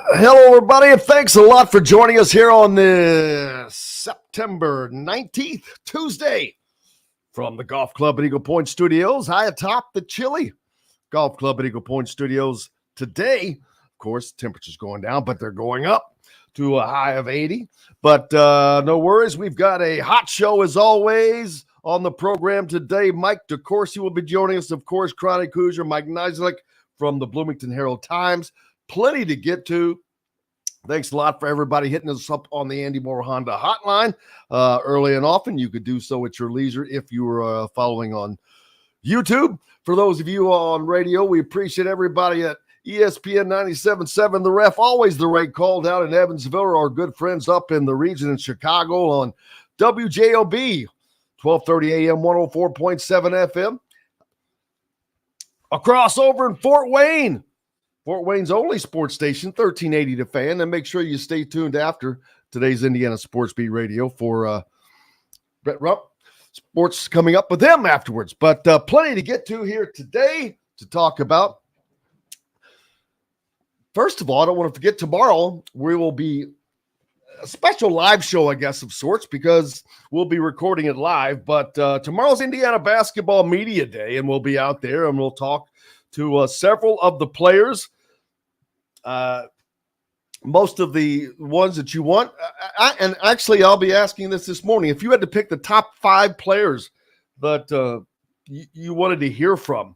Hello, everybody, and thanks a lot for joining us here on this September 19th, Tuesday, from the Golf Club at Eagle Point Studios, high atop the chilly Golf Club at Eagle Point Studios. Today, of course, temperature's going down, but they're going up to a high of 80. But no worries, we've got a hot show as always on the program today. Mike DeCourcy will be joining us, of course, Chronic Hoosier, Mike Niziolek from the Bloomington Herald-Times. Plenty to get to. Thanks a lot for everybody hitting us up on the Andy Moore Honda hotline early and often. You could do so at your leisure if you were following on YouTube. For those of you on radio, we appreciate everybody at ESPN 97.7. The Ref, always the right call down in Evansville, or our good friends up in the region in Chicago on WJOB, 1230 AM, 104.7 FM. A crossover in Fort Wayne. Fort Wayne's only sports station, 1380 The Fan. And make sure you stay tuned after today's Indiana Sports Beat Radio for Brett Rump. Sports coming up with him afterwards. But plenty to get to here today to talk about. First of all, I don't want to forget, tomorrow we will be a special live show, I guess, of sorts, because we'll be recording it live. But tomorrow's Indiana Basketball Media Day, and we'll be out there and we'll talk to several of the players, most of the ones that you want. And actually, I'll be asking this morning. If you had to pick the top 5 players that you wanted to hear from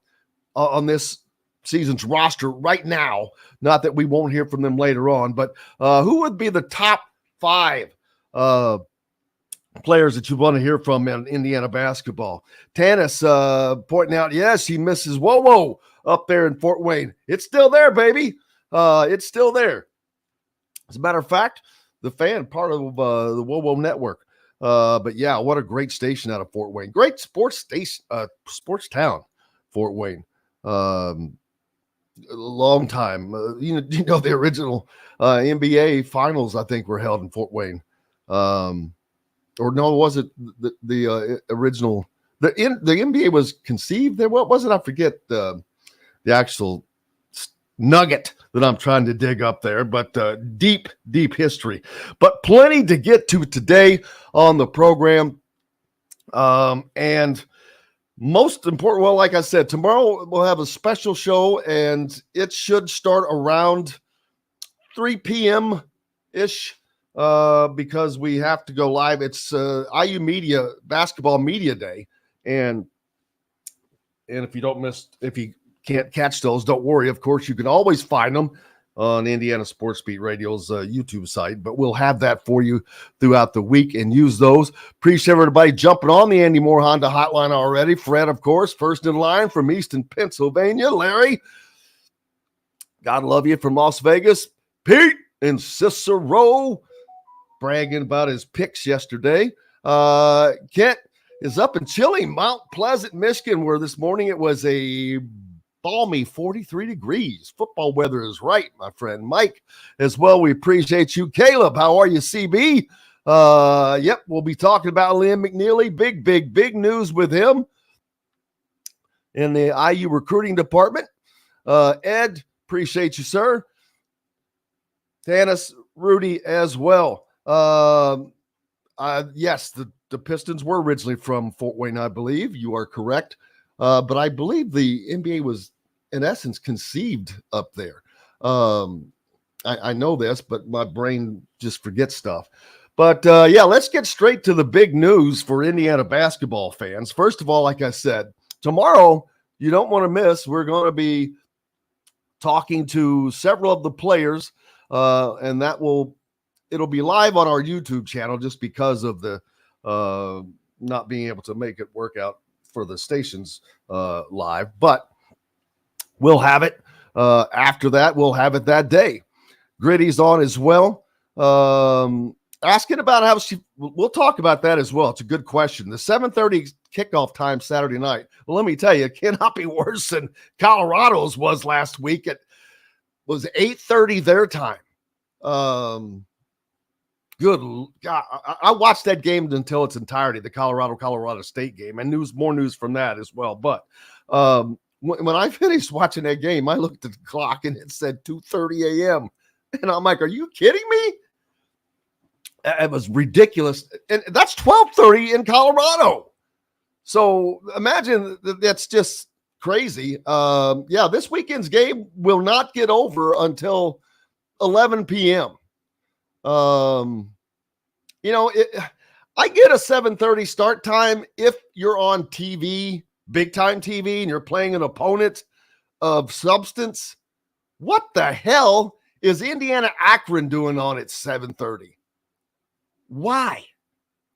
on this season's roster right now, not that we won't hear from them later on, but who would be the top 5 players that you want to hear from in Indiana basketball? Tanis pointing out, yes, he misses Whoa up there in Fort Wayne. It's still there, baby. It's still there. As a matter of fact, the Fan, part of the Whoa network. But yeah, what a great station out of Fort Wayne. Great sports station, sports town, Fort Wayne. A long time. You know, the original NBA finals, I think, were held in Fort Wayne. Or no, was it the original? The NBA was conceived there. What was it? I forget the actual nugget that I'm trying to dig up there, but deep history. But plenty to get to today on the program. And most important, well, like I said, tomorrow we'll have a special show, and it should start around 3 p.m.-ish. Because we have to go live. It's IU Media Basketball Media Day, and if you can't catch those, don't worry. Of course, you can always find them on Indiana Sports Beat Radio's YouTube site, but we'll have that for you throughout the week and use those. Appreciate everybody jumping on the Andy Moore Honda hotline already. Fred, of course, first in line from Easton, Pennsylvania. Larry, God love you, from Las Vegas. Pete and Cicero, bragging about his picks yesterday. Kent is up in chilly Mount Pleasant, Michigan, where this morning it was a balmy 43 degrees. Football weather is right, my friend. Mike as well, we appreciate you. Caleb, how are you, CB? Yep, we'll be talking about Liam McNeely. Big news with him in the IU recruiting department. Ed, appreciate you, sir. Tanis, Rudy as well. Yes, the Pistons were originally from Fort Wayne, I believe. You are correct. But I believe the NBA was, in essence, conceived up there. I know this, but my brain just forgets stuff. But, yeah, let's get straight to the big news for Indiana basketball fans. First of all, like I said, tomorrow, you don't want to miss, we're going to be talking to several of the players, and it'll be live on our YouTube channel just because of the not being able to make it work out for the stations live. But we'll have it after that. We'll have it that day. Gritty's on as well. Asking about how we'll talk about that as well. It's a good question. The 7:30 kickoff time Saturday night. Well, let me tell you, it cannot be worse than Colorado's was last week. It was 8:30 their time. Good God. I watched that game until its entirety, the Colorado State game, and more news from that as well. But when I finished watching that game, I looked at the clock and it said 2:30 a.m. And I'm like, are you kidding me? It was ridiculous. And that's 12:30 in Colorado. So imagine that's just crazy. Yeah, this weekend's game will not get over until 11 p.m. You know, I get a 7:30 start time if you're on TV, big time TV, and you're playing an opponent of substance. What the hell is Indiana Akron doing on at 7:30? Why?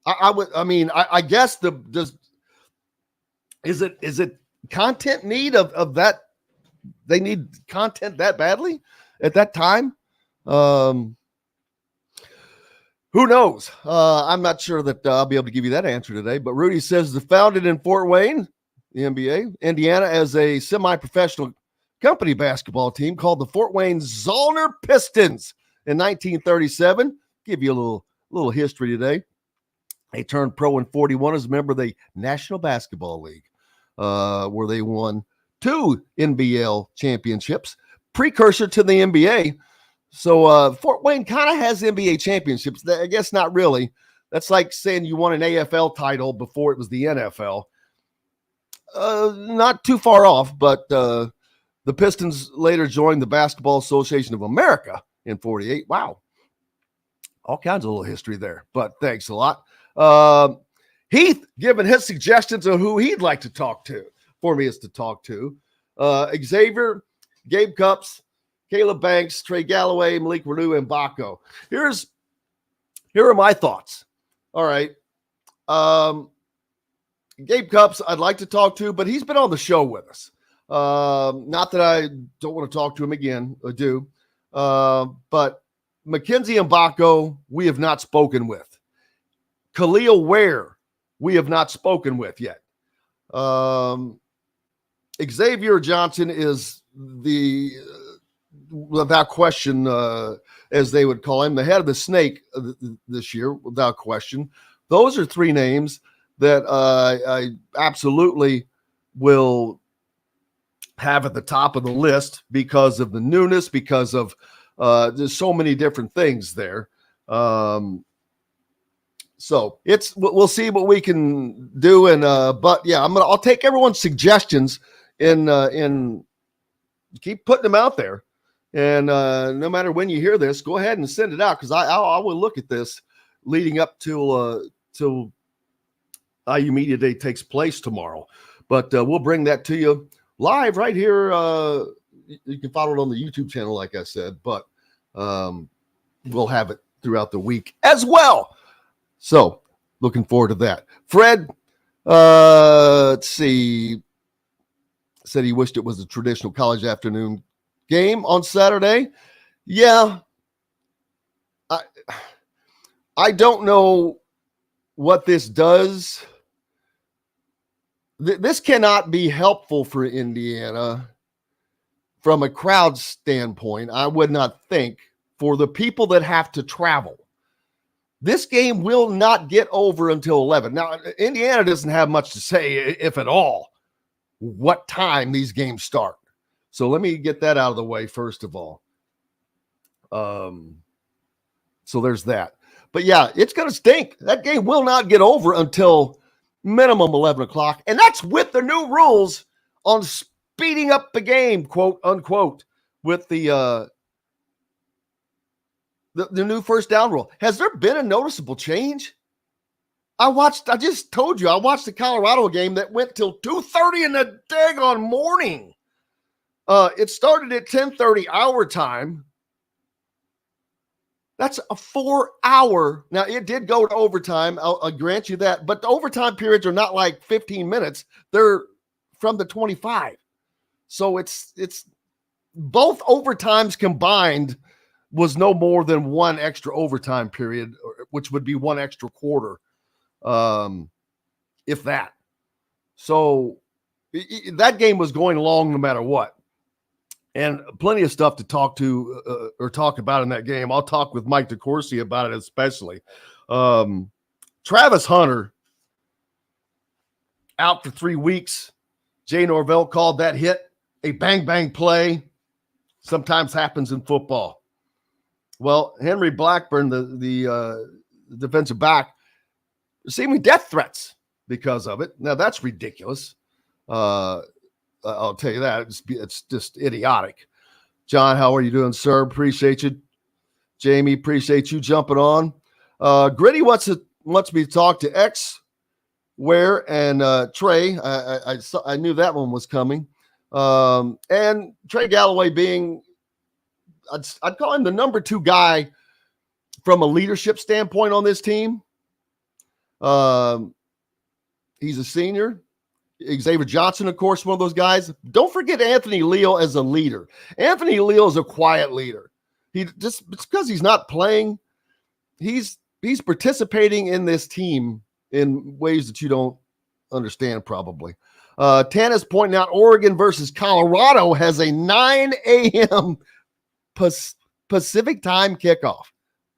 I guess is it content need of that? They need content that badly at that time. Who knows? I'm not sure that I'll be able to give you that answer today. But Rudy says the founded in Fort Wayne, the NBA, Indiana, as a semi-professional company basketball team called the Fort Wayne Zollner Pistons in 1937. Give you a little history today. They turned pro in 41 as a member of the National Basketball League, where they won 2 NBL championships, precursor to the NBA. So Fort Wayne kind of has NBA championships. I guess not really. That's like saying you won an AFL title before it was the NFL. Not too far off, but the Pistons later joined the Basketball Association of America in 48. Wow. All kinds of little history there, but thanks a lot. Heath giving his suggestions of who he'd like to talk to for me is to talk to. Xavier, Gabe Cupps, Caleb Banks, Trey Galloway, Malik Renew, and Baco. Here are my thoughts. All right. Gabe Cupps, I'd like to talk to, but he's been on the show with us. Not that I don't want to talk to him again. I do. But Mackenzie and Baco, we have not spoken with. Khalil Ware, we have not spoken with yet. Xavier Johnson is without question, as they would call him, the head of the snake this year, without question. Those are 3 names that I absolutely will have at the top of the list because of the newness, because of there's so many different things there. So we'll see what we can do. And but yeah, I'll take everyone's suggestions and keep putting them out there. And no matter when you hear this, go ahead and send it out, because I will look at this leading up till IU Media Day takes place tomorrow. But we'll bring that to you live right here. You can follow it on the YouTube channel, like I said, but we'll have it throughout the week as well. So looking forward to that. Fred, let's see, said he wished it was a traditional college afternoon game on Saturday. Yeah. I don't know what this does. This cannot be helpful for Indiana from a crowd standpoint. I would not think, for the people that have to travel. This game will not get over until 11. Now, Indiana doesn't have much to say, if at all, what time these games start. So let me get that out of the way first of all. So there's that. But yeah, it's going to stink. That game will not get over until minimum 11 o'clock. And that's with the new rules on speeding up the game, quote unquote, with the new first down rule. Has there been a noticeable change? I just told you, I watched the Colorado game that went till 2:30 in the daggone morning. It started at 10:30 our time. That's a 4-hour. Now, it did go to overtime. I'll grant you that. But the overtime periods are not like 15 minutes. They're from the 25. So it's both overtimes combined was no more than one extra overtime period, which would be one extra quarter, if that. So that game was going long no matter what. And plenty of stuff to talk to or talk about in that game. I'll talk with Mike DeCourcy about it especially. Travis Hunter out for 3 weeks. Jay Norvell called that hit a bang-bang play. Sometimes happens in football. Well, Henry Blackburn, the defensive back, receiving death threats because of it. Now, that's ridiculous. I'll tell you that. It's just idiotic. John, how are you doing, sir? Appreciate you. Jamie, appreciate you jumping on. Gritty wants me to talk to X, Ware, and Trey. I knew that one was coming. And Trey Galloway being, I'd call him the number 2 guy from a leadership standpoint on this team. He's a senior. Xavier Johnson, of course, one of those guys. Don't forget Anthony Leal as a leader. Anthony Leal is a quiet leader. It's because he's not playing. He's participating in this team in ways that you don't understand, probably. Tana's pointing out Oregon versus Colorado has a 9 a.m. Pacific time kickoff.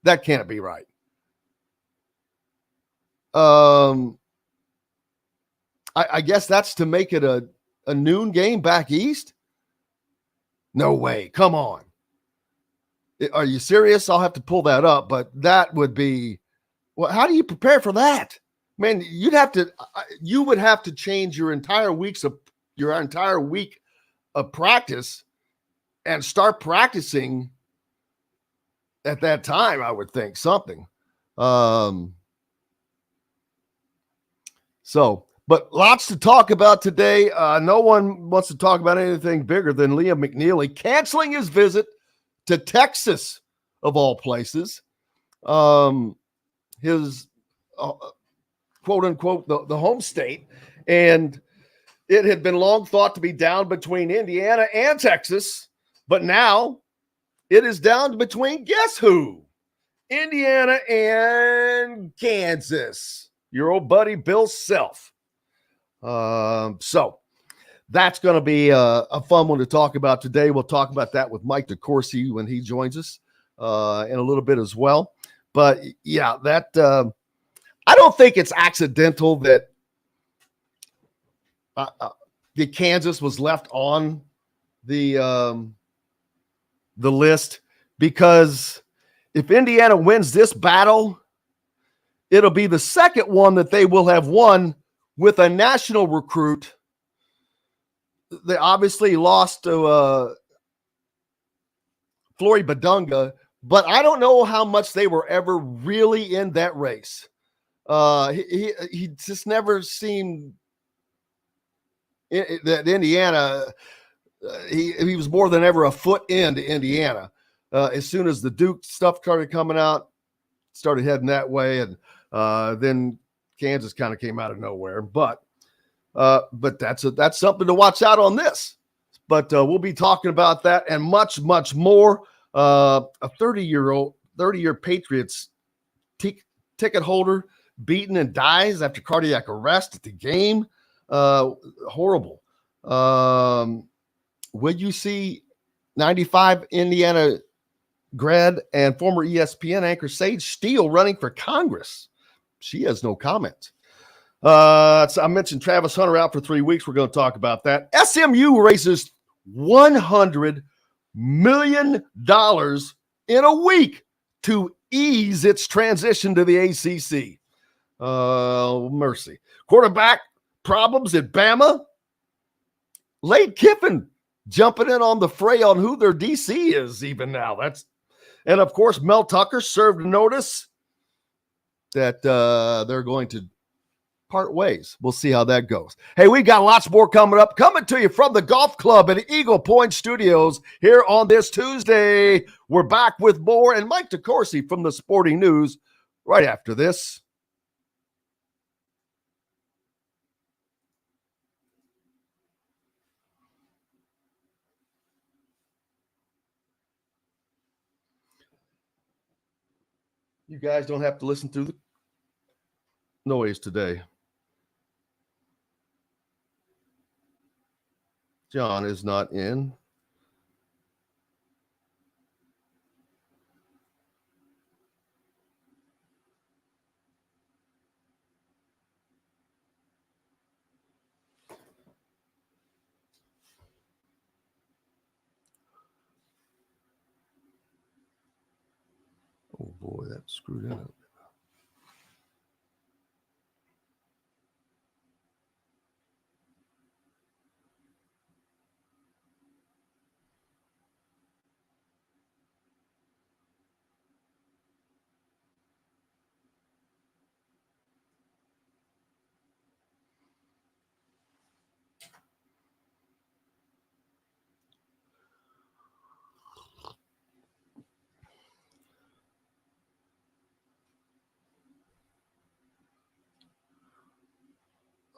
That can't be right. I guess that's to make it a noon game back east. No way. Come on. Are you serious? I'll have to pull that up, but that would be, well, how do you prepare for that? Man, you would have to change your entire week of practice and start practicing at that time, I would think, something. But lots to talk about today. No one wants to talk about anything bigger than Liam McNeely canceling his visit to Texas, of all places. His quote unquote, the home state. And it had been long thought to be down between Indiana and Texas, but now it is down between, guess who? Indiana and Kansas. Your old buddy Bill Self. So that's going to be a fun one to talk about today. We'll talk about that with Mike DeCourcy when he joins us in a little bit as well. But yeah, that I don't think it's accidental that the Kansas was left on the list, because if Indiana wins this battle, it'll be the second one that they will have won with a national recruit. They obviously lost to Flory Badunga, but I don't know how much they were ever really in that race. He just never seemed that Indiana. He was more than ever a foot into Indiana. As soon as the Duke stuff started coming out, started heading that way, and then Kansas kind of came out of nowhere. But that's something to watch out on this. But we'll be talking about that and much, much more. A 30-year Patriots ticket holder beaten and dies after cardiac arrest at the game. Horrible. Will you see 95 Indiana grad and former ESPN anchor Sage Steele running for Congress? She has no comment. So I mentioned Travis Hunter out for 3 weeks. We're going to talk about that. SMU raises $100 million in a week to ease its transition to the ACC. Mercy. Quarterback problems at Bama. Lane Kiffin jumping in on the fray on who their DC is even now. And of course, Mel Tucker served notice that they're going to part ways. We'll see how that goes. Hey, we got lots more coming up, coming to you from the golf club at Eagle Point Studios here on this Tuesday. We're back with more, and Mike DeCourcy from the Sporting News right after this. You guys don't have to listen through the noise today. John is not in. with that? Screw that up.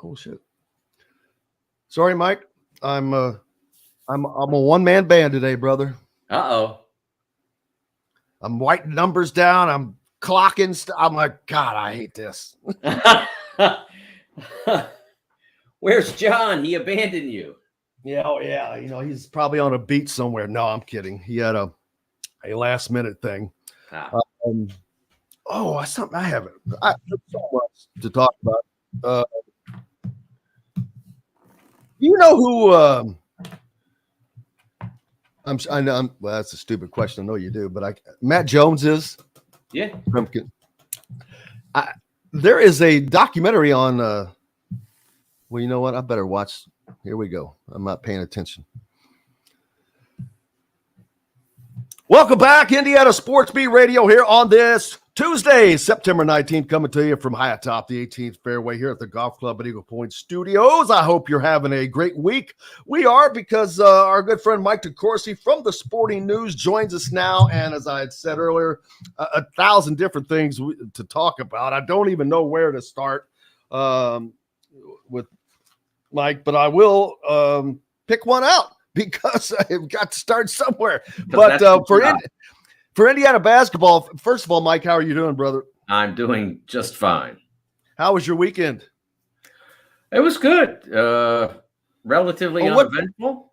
Oh shit! Sorry, Mike. I'm a one-man band today, brother. Uh-oh. I'm writing numbers down. I'm clocking. I'm like, God, I hate this. Where's John? He abandoned you. Yeah, oh yeah. You know, he's probably on a beach somewhere. No, I'm kidding. He had a last-minute thing. Something I haven't. I have so much to talk about. You know who? I know. Well, that's a stupid question. I know you do, but Matt Jones is. Yeah. There is a documentary on. Well, you know what? I better watch. Here we go. I'm not paying attention. Welcome back, Indiana Sports Beat Radio here on this Tuesday, September 19th, coming to you from high atop the 18th fairway here at the Golf Club at Eagle Point Studios. I hope you're having a great week. We are, because our good friend Mike DeCourcy from the Sporting News joins us now. And as I had said earlier, 1,000 different things to talk about. I don't even know where to start with Mike, but I will pick one out, because I've got to start somewhere. But for Indiana basketball, first of all, Mike, how are you doing, brother? I'm doing just fine. How was your weekend? It was good. Relatively uneventful.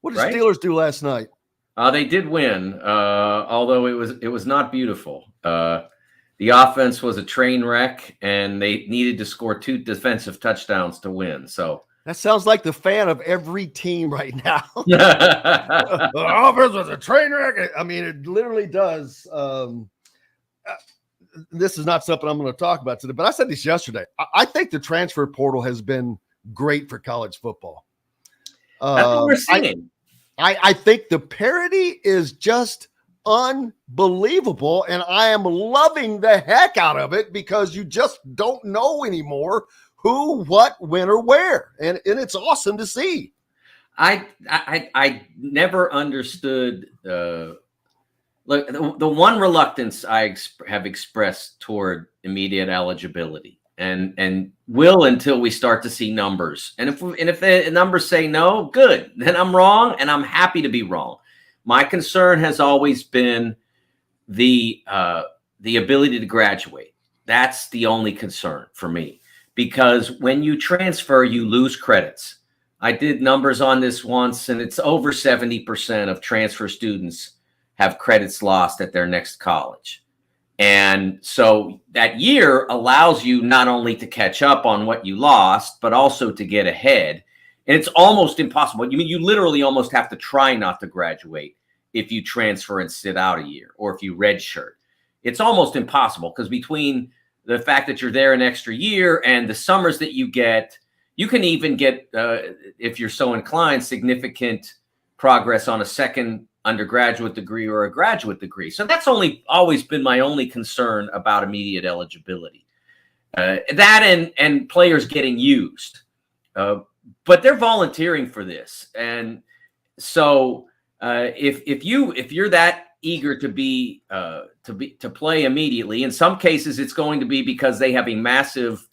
What did Steelers do last night? They did win, although it was not beautiful. The offense was a train wreck, and they needed to score 2 defensive touchdowns to win. So that sounds like the fan of every team right now. The offense was a train wreck. I mean, it literally does. This is not something I'm going to talk about today, but I said this yesterday. I think the transfer portal has been great for college football. That's what we're seeing. I think the parity is just unbelievable, and I am loving the heck out of it, because you just don't know anymore who, what, when, or where, and it's awesome to see. I never understood. Look, the one reluctance I have expressed toward immediate eligibility, and will until we start to see numbers. And if the numbers say no, good, then I'm wrong, and I'm happy to be wrong. My concern has always been the ability to graduate. That's the only concern for me. Because when you transfer, you lose credits. I did numbers on this once, and it's over 70% of transfer students have credits lost at their next college. And so that year allows you not only to catch up on what you lost, but also to get ahead. And it's almost impossible. You literally almost have to try not to graduate if you transfer and sit out a year, or if you redshirt. It's almost impossible, because between the fact that you're there an extra year and the summers that you get, you can even get, if you're so inclined, significant progress on a second undergraduate degree or a graduate degree. So that's always been my only concern about immediate eligibility. That and players getting used. But they're volunteering for this. And so if you're that eager to play immediately, in some cases it's going to be because they have a massive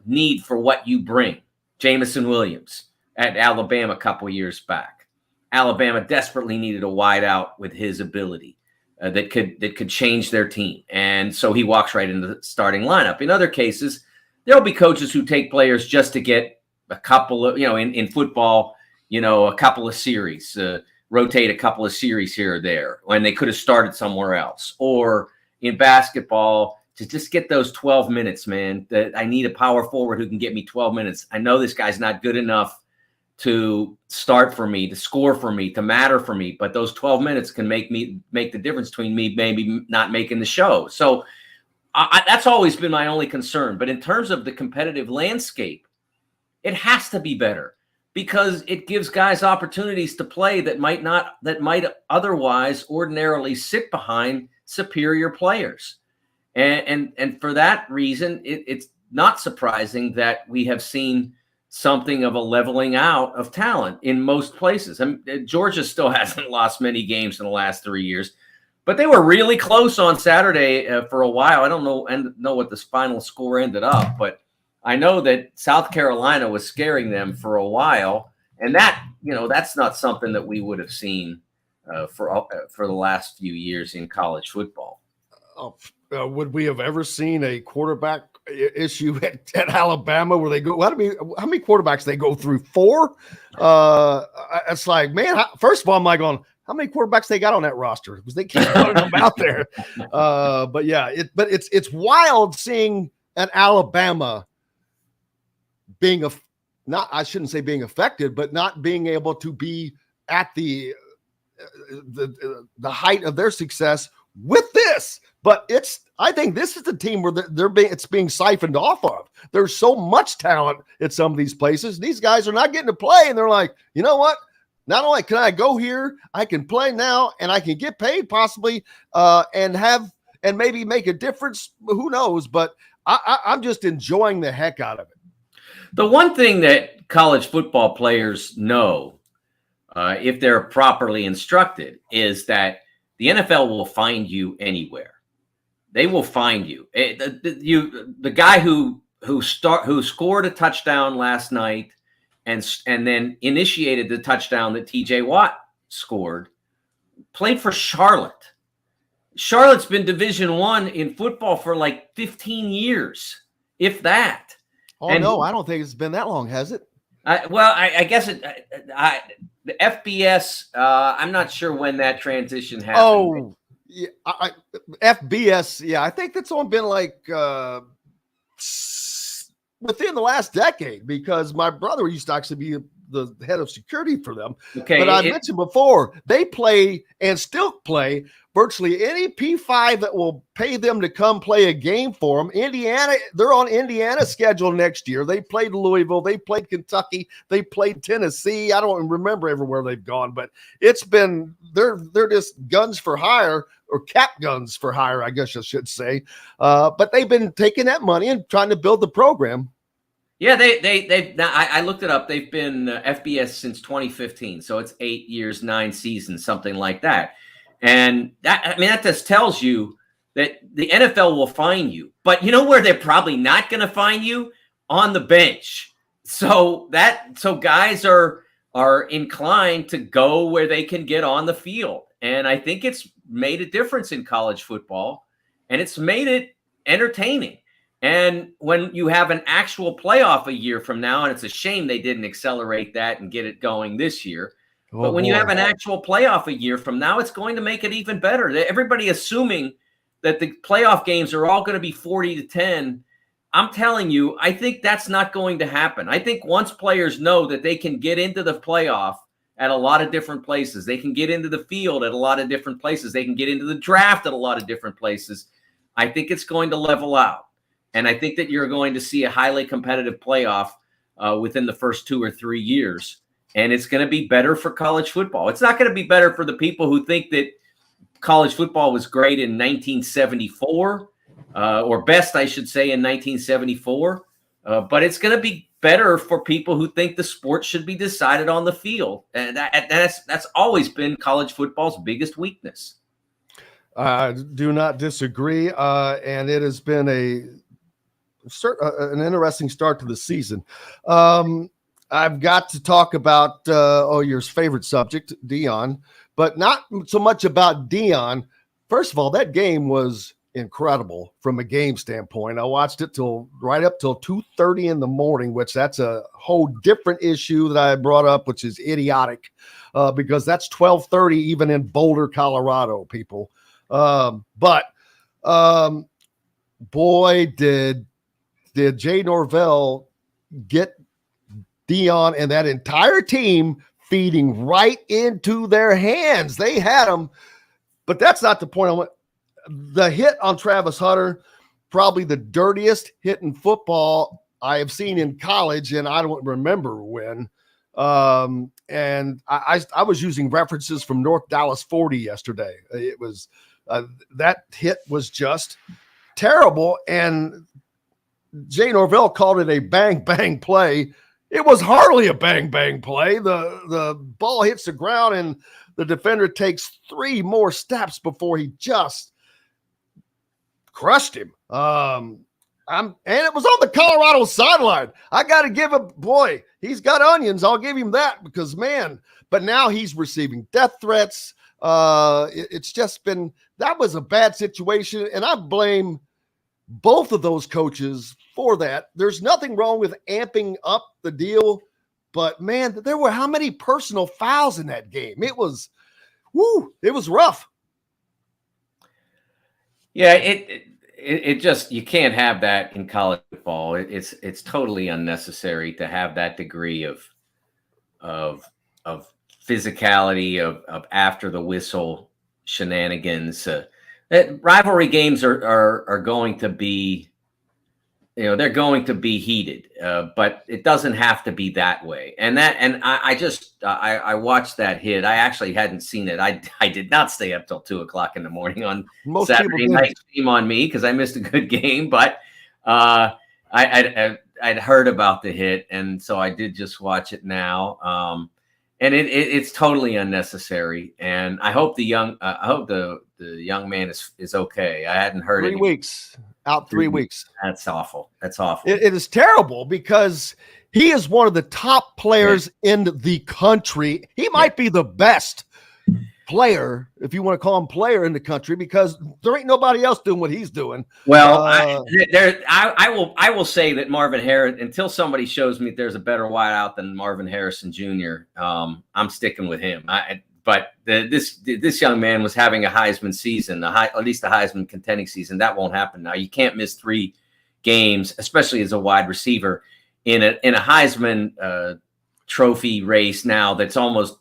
need for what you bring. Jamison Williams at Alabama a couple years back. Alabama desperately needed a wideout with his ability that could change their team, and so he walks right into the starting lineup. In other cases, there'll be coaches who take players just to get a couple of, in football, a couple of series. Rotate a couple of series here or there when they could have started somewhere else. Or in basketball, to just get those 12 minutes, man. That I need a power forward who can get me 12 minutes. I know this guy's not good enough to start for me, to score for me, to matter for me. But those 12 minutes can make the difference between me maybe not making the show. So that's always been my only concern. But in terms of the competitive landscape, it has to be better, because it gives guys opportunities to play that might otherwise ordinarily sit behind superior players. And for that reason, it's not surprising that we have seen something of a leveling out of talent in most places. Georgia still hasn't lost many games in the last 3 years, but they were really close on Saturday for a while. I don't know what the final score ended up, but I know that South Carolina was scaring them for a while, and that's not something that we would have seen for the last few years in college football. Would we have ever seen a quarterback issue at Alabama where they go? How many quarterbacks they go through? 4. It's like, man. First of all, I'm like going, how many quarterbacks they got on that roster? Because they keep putting them out there. But yeah, it's wild seeing at Alabama being I shouldn't say being affected, but not being able to be at the height of their success with this. But I think this is the team where it's being siphoned off of. There's so much talent at some of these places. These guys are not getting to play, and they're like, you know what? Not only can I go here, I can play now, and I can get paid possibly, and maybe make a difference. Who knows? But I'm just enjoying the heck out of it. The one thing that college football players know, if they're properly instructed, is that the NFL will find you anywhere. They will find you. The guy who scored a touchdown last night and then initiated the touchdown that TJ Watt scored played for Charlotte. Charlotte's been Division I in football for like 15 years, if that. No, I don't think it's been that long, has it? I guess the FBS. I'm not sure when that transition happened. Oh, yeah, FBS. Yeah, I think that's only been like within the last decade, because my brother used to actually be the head of security for them. Okay, but I mentioned before, they play and still play virtually any P5 that will pay them to come play a game for them. Indiana, they're on Indiana's schedule next year. They played Louisville. They played Kentucky. They played Tennessee. I don't remember everywhere they've gone, but it's been, they're just guns for hire, or cap guns for hire, I guess I should say. But they've been taking that money and trying to build the program. Yeah, they've now I looked it up. They've been FBS since 2015, so it's 8 years, 9 seasons, something like that. And that just tells you that the NFL will find you. But you know where they're probably not going to find you? On the bench. So guys are inclined to go where they can get on the field. And I think it's made a difference in college football, and it's made it entertaining. And when you have an actual playoff a year from now, and it's a shame they didn't accelerate that and get it going this year. But when you have an actual playoff a year from now, it's going to make it even better. Everybody assuming that the playoff games are all going to be 40-10. I'm telling you, I think that's not going to happen. I think once players know that they can get into the playoff at a lot of different places, they can get into the field at a lot of different places, they can get into the draft at a lot of different places, I think it's going to level out. And I think that you're going to see a highly competitive playoff within the first 2 or 3 years. And it's going to be better for college football. It's not going to be better for the people who think that college football was great in 1974, or best, I should say, in 1974. But it's going to be better for people who think the sport should be decided on the field. And that's always been college football's biggest weakness. I do not disagree. And it has been an interesting start to the season. I've got to talk about your favorite subject, Deion, but not so much about Deion. First of all, that game was incredible from a game standpoint. I watched it right up till 2:30 in the morning, which that's a whole different issue that I brought up, which is idiotic, because that's 12:30 even in Boulder, Colorado, people. But boy, did Jay Norvell get Dion and that entire team feeding right into their hands. They had them, but that's not the point. The hit on Travis Hunter, probably the dirtiest hit in football I have seen in college, and I don't remember when. And I was using references from North Dallas 40 yesterday. It was that hit was just terrible, and Jay Norvell called it a bang bang play. It was hardly a bang bang play. The ball hits the ground, and the defender takes 3 more steps before he just crushed him. And it was on the Colorado sideline. I got to give him, boy, he's got onions. I'll give him that because, man, but now he's receiving death threats. It's just been, that was a bad situation. And I blame both of those coaches for that. There's nothing wrong with amping up the deal, but man, there were how many personal fouls in that game? It was rough. Yeah, it just, you can't have that in college football. It's totally unnecessary to have that degree of physicality, of after the whistle shenanigans. Rivalry games are going to be, they're going to be heated, but it doesn't have to be that way. And I watched that hit. I actually hadn't seen it. I did not stay up till 2:00 in the morning on Most Saturday night. Shame on me because I missed a good game, but I'd heard about the hit, and so I did just watch it now. And it's totally unnecessary. And I hope the young man is okay. I hadn't heard 3 weeks. Out 3 weeks. That's awful. That's awful. It is terrible because he is one of the top players in the country. He might be the best player, if you want to call him player in the country, because there ain't nobody else doing what he's doing. Well, I will say that Marvin Harris, until somebody shows me there's a better wideout than Marvin Harrison Jr., I'm sticking with him. But this young man was having a Heisman season, at least a Heisman contending season. That won't happen now. You can't miss 3 games, especially as a wide receiver in a Heisman trophy race now. That's almost,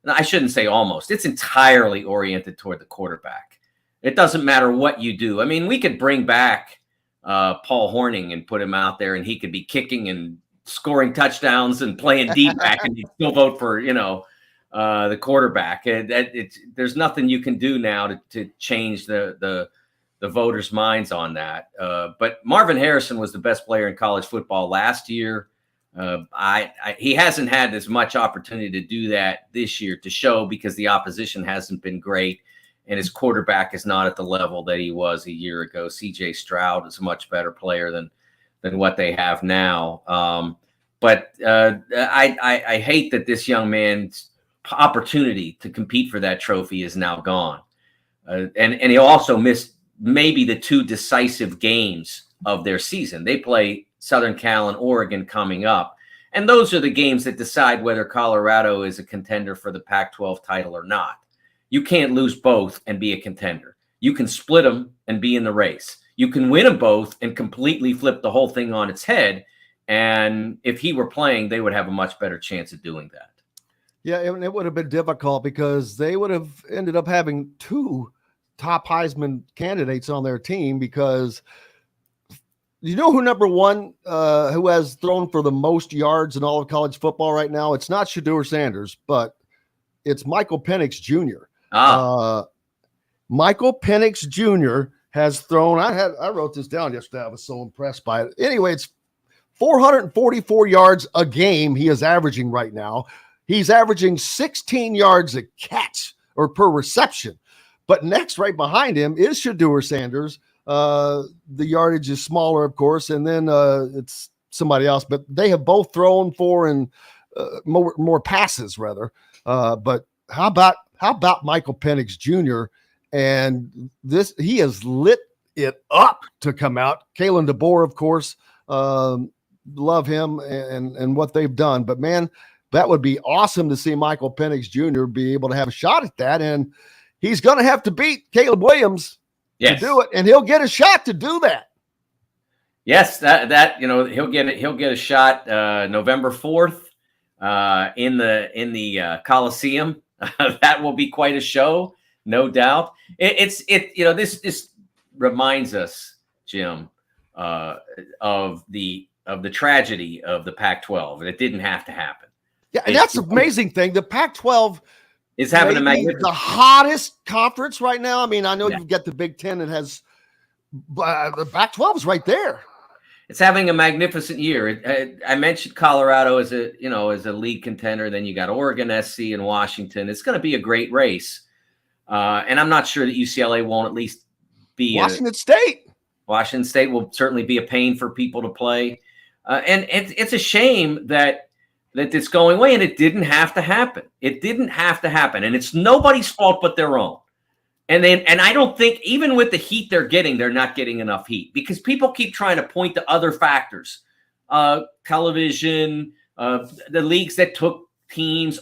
I shouldn't say almost. It's entirely oriented toward the quarterback. It doesn't matter what you do. I mean, we could bring back Paul Hornung and put him out there, and he could be kicking and scoring touchdowns and playing deep back, and he'd still vote for the quarterback. There's nothing you can do now to change the voters' minds on that. But Marvin Harrison was the best player in college football last year. He hasn't had as much opportunity to do that this year to show because the opposition hasn't been great and his quarterback is not at the level that he was a year ago. CJ Stroud is a much better player than what they have now. But I hate that this young man's opportunity to compete for that trophy is now gone. And he also missed maybe the 2 decisive games of their season. They play Southern Cal and Oregon coming up. And those are the games that decide whether Colorado is a contender for the Pac-12 title or not. You can't lose both and be a contender. You can split them and be in the race. You can win them both and completely flip the whole thing on its head. And if he were playing, they would have a much better chance of doing that. Yeah, it would have been difficult because they would have ended up having 2 top Heisman candidates on their team because you know who number 1 who has thrown for the most yards in all of college football right now? It's not Shedeur Sanders, but it's Michael Penix Jr. Michael Penix Jr. has thrown. I wrote this down yesterday. I was so impressed by it. Anyway, it's 444 yards a game he is averaging right now. He's averaging 16 yards a catch or per reception. But next, right behind him, is Shedeur Sanders. The yardage is smaller, of course, and then it's somebody else. But they have both thrown for and more passes, rather. But how about Michael Penix Jr. and this? He has lit it up to come out. Kalen DeBoer, of course, love him and what they've done. But man, that would be awesome to see Michael Penix Jr. be able to have a shot at that, and he's going to have to beat Caleb Williams to do it, and he'll get a shot to do that. Yes, that he'll get it. He'll get a shot November 4th in the Coliseum. That will be quite a show, no doubt. This reminds us, Jim, of the tragedy of the Pac-12, and it didn't have to happen. Yeah, and that's the amazing thing. The Pac-12 is having the hottest conference right now. I mean, I know you've got the Big Ten that has, the Pac-12 is right there. It's having a magnificent year. I mentioned Colorado as a league contender. Then you got Oregon, SC, and Washington. It's going to be a great race, and I'm not sure that UCLA won't at least be. Washington State. Washington State will certainly be a pain for people to play, and it's a shame that it's going away. And it didn't have to happen. It didn't have to happen, and it's nobody's fault but their own. And I don't think even with the heat they're getting, they're not getting enough heat because people keep trying to point to other factors, television, the leagues that took teams.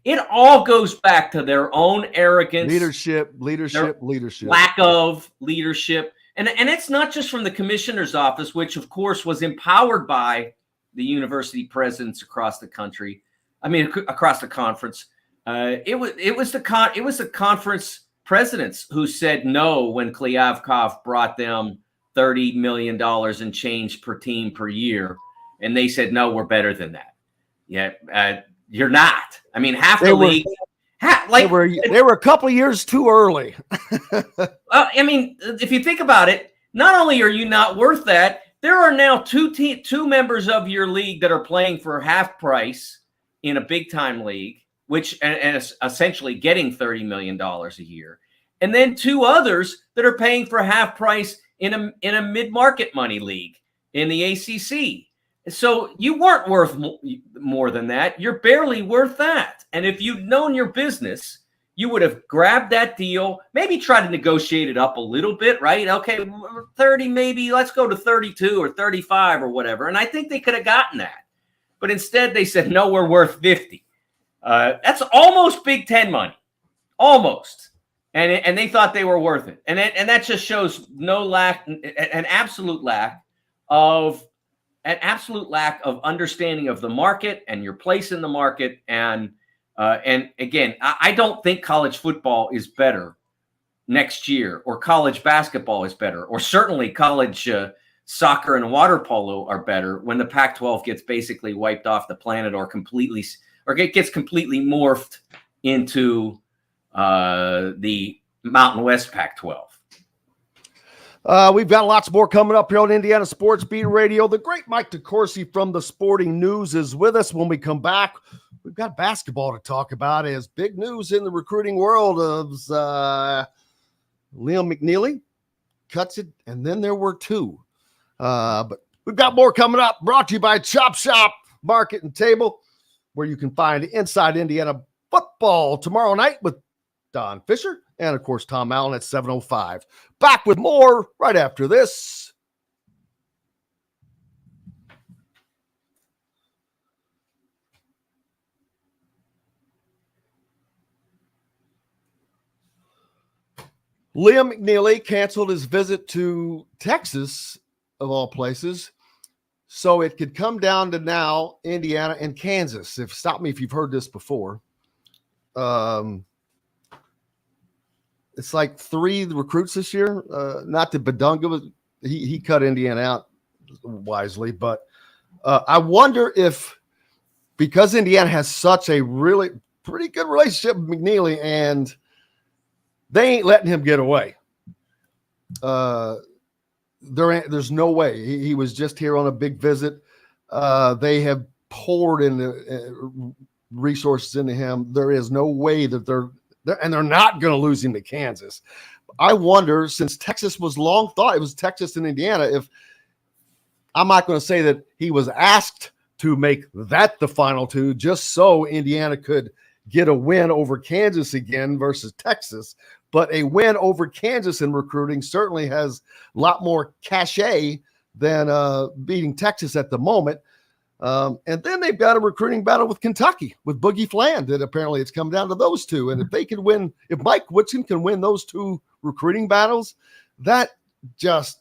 It all goes back to their own arrogance, leadership, lack of leadership, and it's not just from the commissioner's office, which of course was empowered by the university presidents across the country. I mean, across the conference. It was the conference presidents who said no when Klyavkov brought them $30 million in change per team per year. And they said, no, we're better than that. Yeah, you're not. I mean, half the league. They were a couple of years too early. I mean, if you think about it, not only are you not worth that, there are now two members of your league that are playing for half price in a big time league, which and is essentially getting $30 million a year. And then two others that are paying for half price in a mid-market money league in the ACC. So you weren't worth more than that. You're barely worth that. And if you'd known your business, you would have grabbed that deal, maybe tried to negotiate it up a little bit, right? Okay, 30 maybe, let's go to 32 or 35 or whatever. And I think they could have gotten that. But instead they said, no, we're worth 50. That's almost Big Ten money, almost, and they thought they were worth it, and that just shows an absolute lack of understanding of the market and your place in the market, and again, I don't think college football is better next year, or college basketball is better, or certainly college soccer and water polo are better when the Pac-12 gets basically wiped off the planet or it gets completely morphed into the Mountain West Pac-12. We've got lots more coming up here on Indiana Sports Beat Radio. The great Mike DeCourcy from the Sporting News is with us. When we come back, we've got basketball to talk about as big news in the recruiting world of Liam McNeely cuts it, and then there were two. But we've got more coming up, brought to you by Chop Shop Market and Table, where you can find Inside Indiana Football tomorrow night with Don Fisher and, of course, Tom Allen at 7:05. Back with more right after this. Liam McNeely canceled his visit to Texas, of all places, so it could come down to now Indiana and Kansas. Stop me if you've heard this before. It's like 3 recruits this year. Not that Badunga he cut Indiana out wisely, but I wonder if, because Indiana has such a really pretty good relationship with McNeely and they ain't letting him get away. There's no way. He was just here on a big visit. They have poured in the resources into him. There is no way that they're not going to lose him to Kansas. I wonder, since Texas was long thought it was Texas and Indiana, if I'm not going to say that he was asked to make that the final two just so Indiana could get a win over Kansas again versus Texas. But a win over Kansas in recruiting certainly has a lot more cachet than beating Texas at the moment. And then they've got a recruiting battle with Kentucky, with Boogie Fland, that apparently it's come down to those two. And if they can win, if Mike Whitson can win those two recruiting battles, that just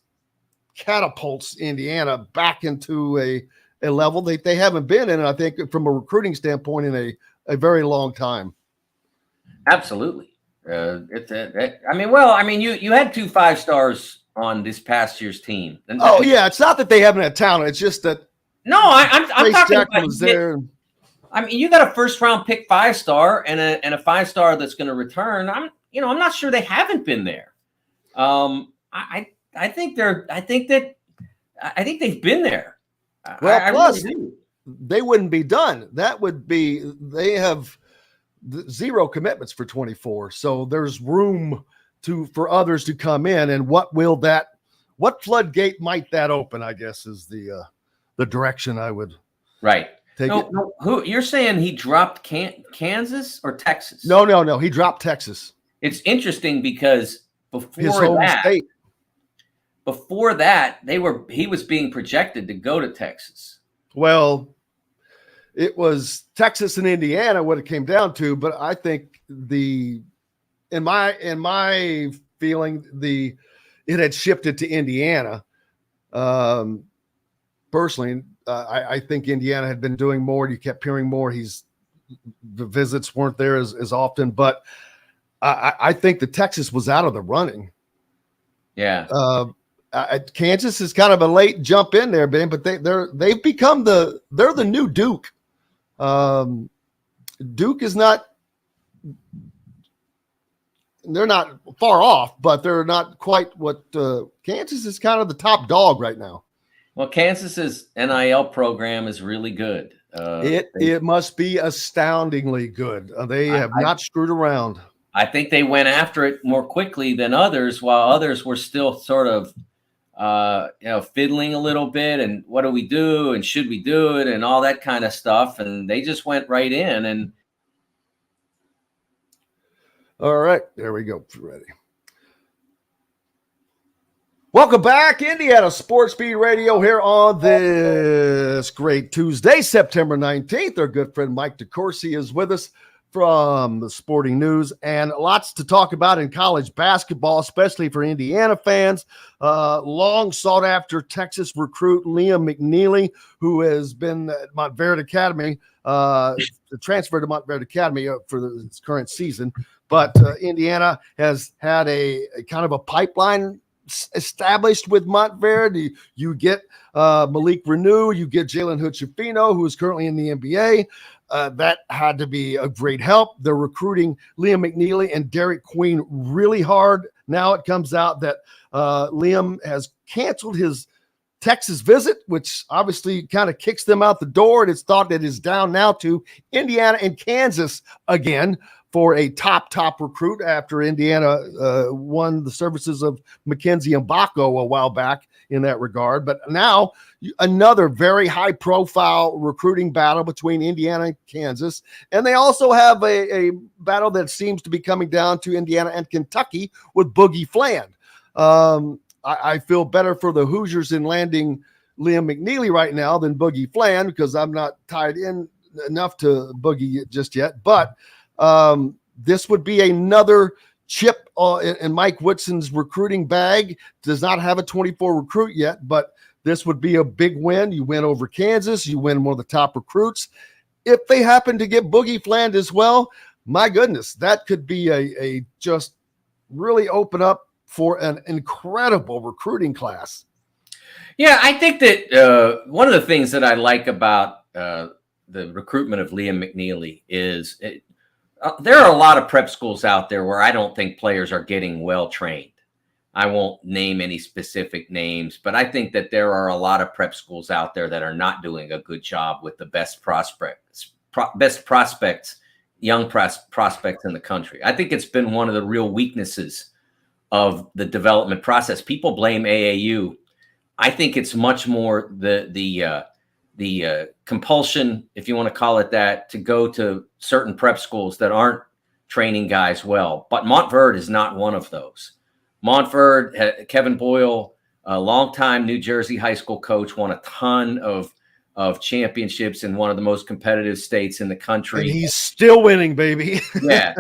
catapults Indiana back into a level that they haven't been in, I think, from a recruiting standpoint in a very long time. Absolutely. You had 2 5-stars on this past year's team. And it's not that they haven't had talent. It's just that I'm talking Jackson about was there. You got a first-round pick 5-star and a 5-star that's going to return. I'm not sure they haven't been there. I think they've been there. Well, plus really they wouldn't be done. They have 0 commitments for 24. So there's room for others to come in. And what floodgate might that open, I guess, is the direction I would take it. No, who you're saying he dropped Kansas or Texas? No. He dropped Texas. It's interesting because His home state. Before that, he was being projected to go to Texas. Well, it was Texas and Indiana what it came down to, but I think in my feeling it had shifted to Indiana. Personally, I think Indiana had been doing more. You kept hearing more. The visits weren't there as often, but I think the Texas was out of the running. Yeah. Kansas is kind of a late jump in there, Ben, but they've become they're the new Duke. Duke is not, they're not far off, but they're not quite what Kansas is kind of the top dog right now. Well, Kansas's NIL program is really good. It must be astoundingly good. They have not screwed around. I think they went after it more quickly than others, while others were still sort of, fiddling a little bit. And what do we do? And should we do it? And all that kind of stuff. And they just went right in. And all right, there we go. Ready. Welcome back, Indiana Sports Beat Radio here on this great Tuesday, September 19th. Our good friend Mike DeCourcy is with us from the Sporting News, and lots to talk about in college basketball, especially for Indiana fans. Long sought after Texas recruit Liam McNeely, who has been at Montverde Academy, transferred to Montverde Academy for this current season. But Indiana has had a kind of a pipeline established with Montverde. You get Malik Renew, you get Jalen Hood-Schifino, who is currently in the NBA. That had to be a great help. They're recruiting Liam McNeely and Derek Queen really hard. Now it comes out that Liam has canceled his Texas visit, which obviously kind of kicks them out the door. And it's thought that it's down now to Indiana and Kansas again for a top recruit after Indiana won the services of Mackenzie Mbako a while back in that regard. But now another very high-profile recruiting battle between Indiana and Kansas. And they also have a battle that seems to be coming down to Indiana and Kentucky with Boogie Fland. I feel better for the Hoosiers in landing Liam McNeely right now than Boogie Fland because I'm not tied in enough to Boogie just yet. But this would be another chip in Mike Whitson's recruiting bag. Does not have a 24 recruit yet, but this would be a big win. You win over Kansas. You win one of the top recruits. If they happen to get Boogie Fland as well, my goodness, that could be a just really open up for an incredible recruiting class. Yeah, I think that one of the things that I like about the recruitment of Liam McNeely is there are a lot of prep schools out there where I don't think players are getting well trained. I won't name any specific names, but I think that there are a lot of prep schools out there that are not doing a good job with the best prospects, young prospects in the country. I think it's been one of the real weaknesses of the development process. People blame AAU. I think it's much more the compulsion, if you want to call it that, to go to certain prep schools that aren't training guys well. But Montverde is not one of those. Montverde, Kevin Boyle, a longtime New Jersey high school coach, won a ton of championships in one of the most competitive states in the country. And he's still winning, baby. Yeah,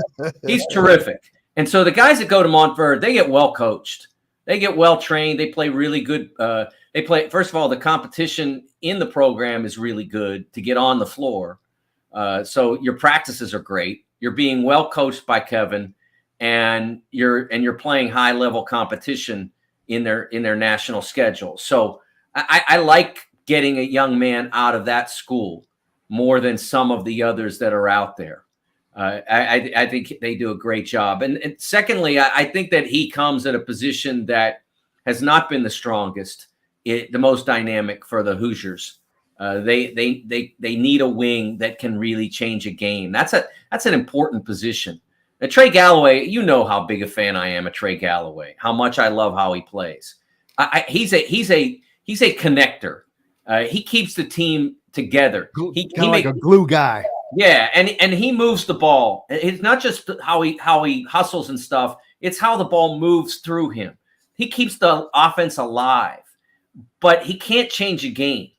he's terrific. And so the guys that go to Montverde, they get well coached. They get well trained. They play really good. First of all, the competition in the program is really good to get on the floor. So your practices are great. You're being well coached by Kevin, and you're playing high level competition in their national schedule. So I like getting a young man out of that school more than some of the others that are out there. I think they do a great job. And secondly, I think that he comes at a position that has not been the strongest, the most dynamic for the Hoosiers. They need a wing that can really change a game. That's an important position. And Trey Galloway, you know how big a fan I am of Trey Galloway, how much I love how he plays. He's a connector. He keeps the team together. He like a glue guy. Yeah, and he moves the ball. It's not just how he hustles and stuff. It's how the ball moves through him. He keeps the offense alive, but he can't change a game.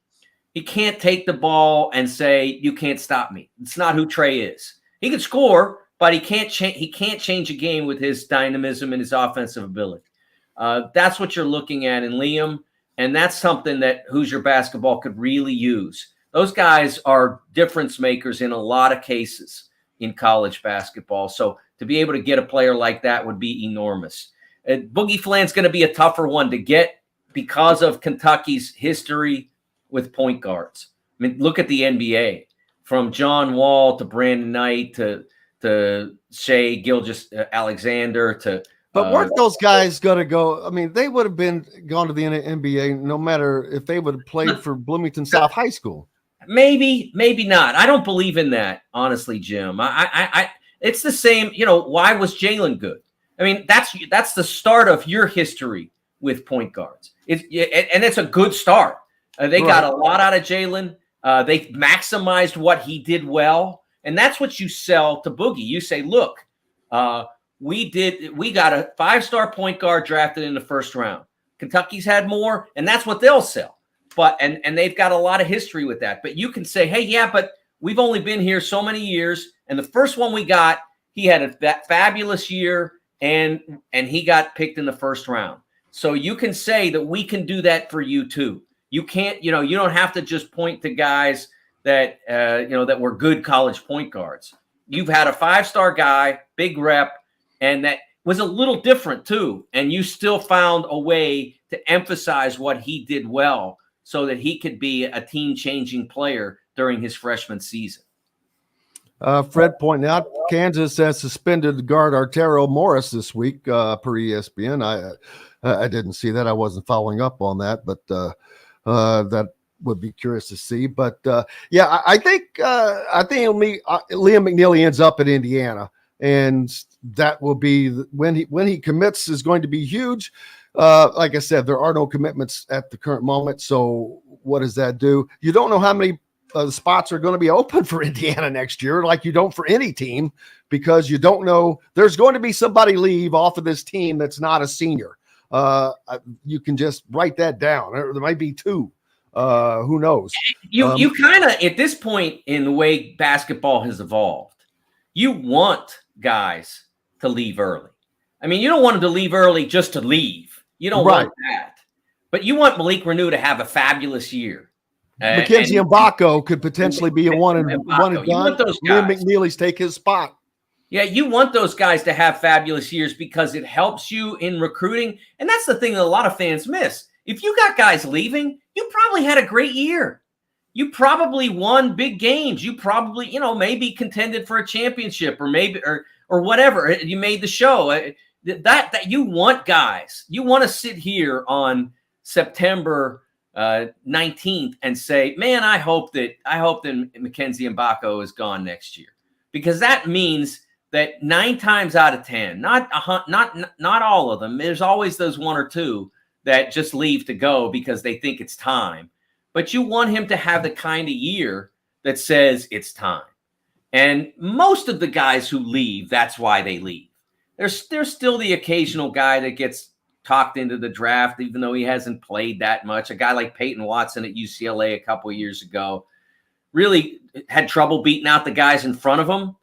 He can't take the ball and say, "You can't stop me." It's not who Trey is. He can score, but he can't change a game with his dynamism and his offensive ability. That's what you're looking at in Liam, and that's something that Hoosier basketball could really use. Those guys are difference makers in a lot of cases in college basketball. So to be able to get a player like that would be enormous. Boogie Flan's going to be a tougher one to get because of Kentucky's history with point guards. I mean, look at the NBA, from John Wall to Brandon Knight to Shea Gilgeous-Alexander to But weren't those guys going to go? I mean, they would have gone to the NBA no matter if they would have played for Bloomington South High School. Maybe not. I don't believe in that, honestly, Jim. It's the same. Why was Jalen good? I mean, that's the start of your history with point guards. It's a good start. They got a lot out of Jalen. They maximized what he did well, and that's what you sell to Boogie. You say, look, we got a 5-star point guard drafted in the first round. Kentucky's had more, and that's what they'll sell. But and they've got a lot of history with that. But you can say, hey, yeah, but we've only been here so many years, and the first one we got, he had a fabulous year, and he got picked in the first round. So you can say that we can do that for you too. You can't, you don't have to just point to guys that that were good college point guards. You've had a 5-star guy, big rep, and that was a little different too. And you still found a way to emphasize what he did well, so that he could be a team-changing player during his freshman season. Fred pointing out Kansas has suspended guard Artero Morris this week per ESPN. I didn't see that. I wasn't following up on that, but that would be curious to see. But I think Liam McNeely ends up at Indiana, and that will be when he commits is going to be huge. Like I said, there are no commitments at the current moment. So what does that do? You don't know how many spots are going to be open for Indiana next year, like you don't for any team, because you don't know. There's going to be somebody leave off of this team that's not a senior. You can just write that down. There might be 2. Who knows? You kind of, at this point in the way basketball has evolved, you want guys to leave early. I mean, you don't want them to leave early just to leave. You don't want that. But you want Malik Renew to have a fabulous year. Mackenzie Mbako could potentially be a one and done. Liam McNeely's take his spot. Yeah, you want those guys to have fabulous years because it helps you in recruiting. And that's the thing that a lot of fans miss. If you got guys leaving, you probably had a great year. You probably won big games. You probably, maybe contended for a championship or maybe or whatever. You made the show. That you want guys. You want to sit here on September 19th and say, man, I hope that Mackenzie Mbako is gone next year, because that means that 9 times out of 10, not all of them. There's always those 1 or 2 that just leave to go because they think it's time. But you want him to have the kind of year that says it's time. And most of the guys who leave, that's why they leave. There's still the occasional guy that gets talked into the draft, even though he hasn't played that much. A guy like Peyton Watson at UCLA a couple of years ago really had trouble beating out the guys in front of him,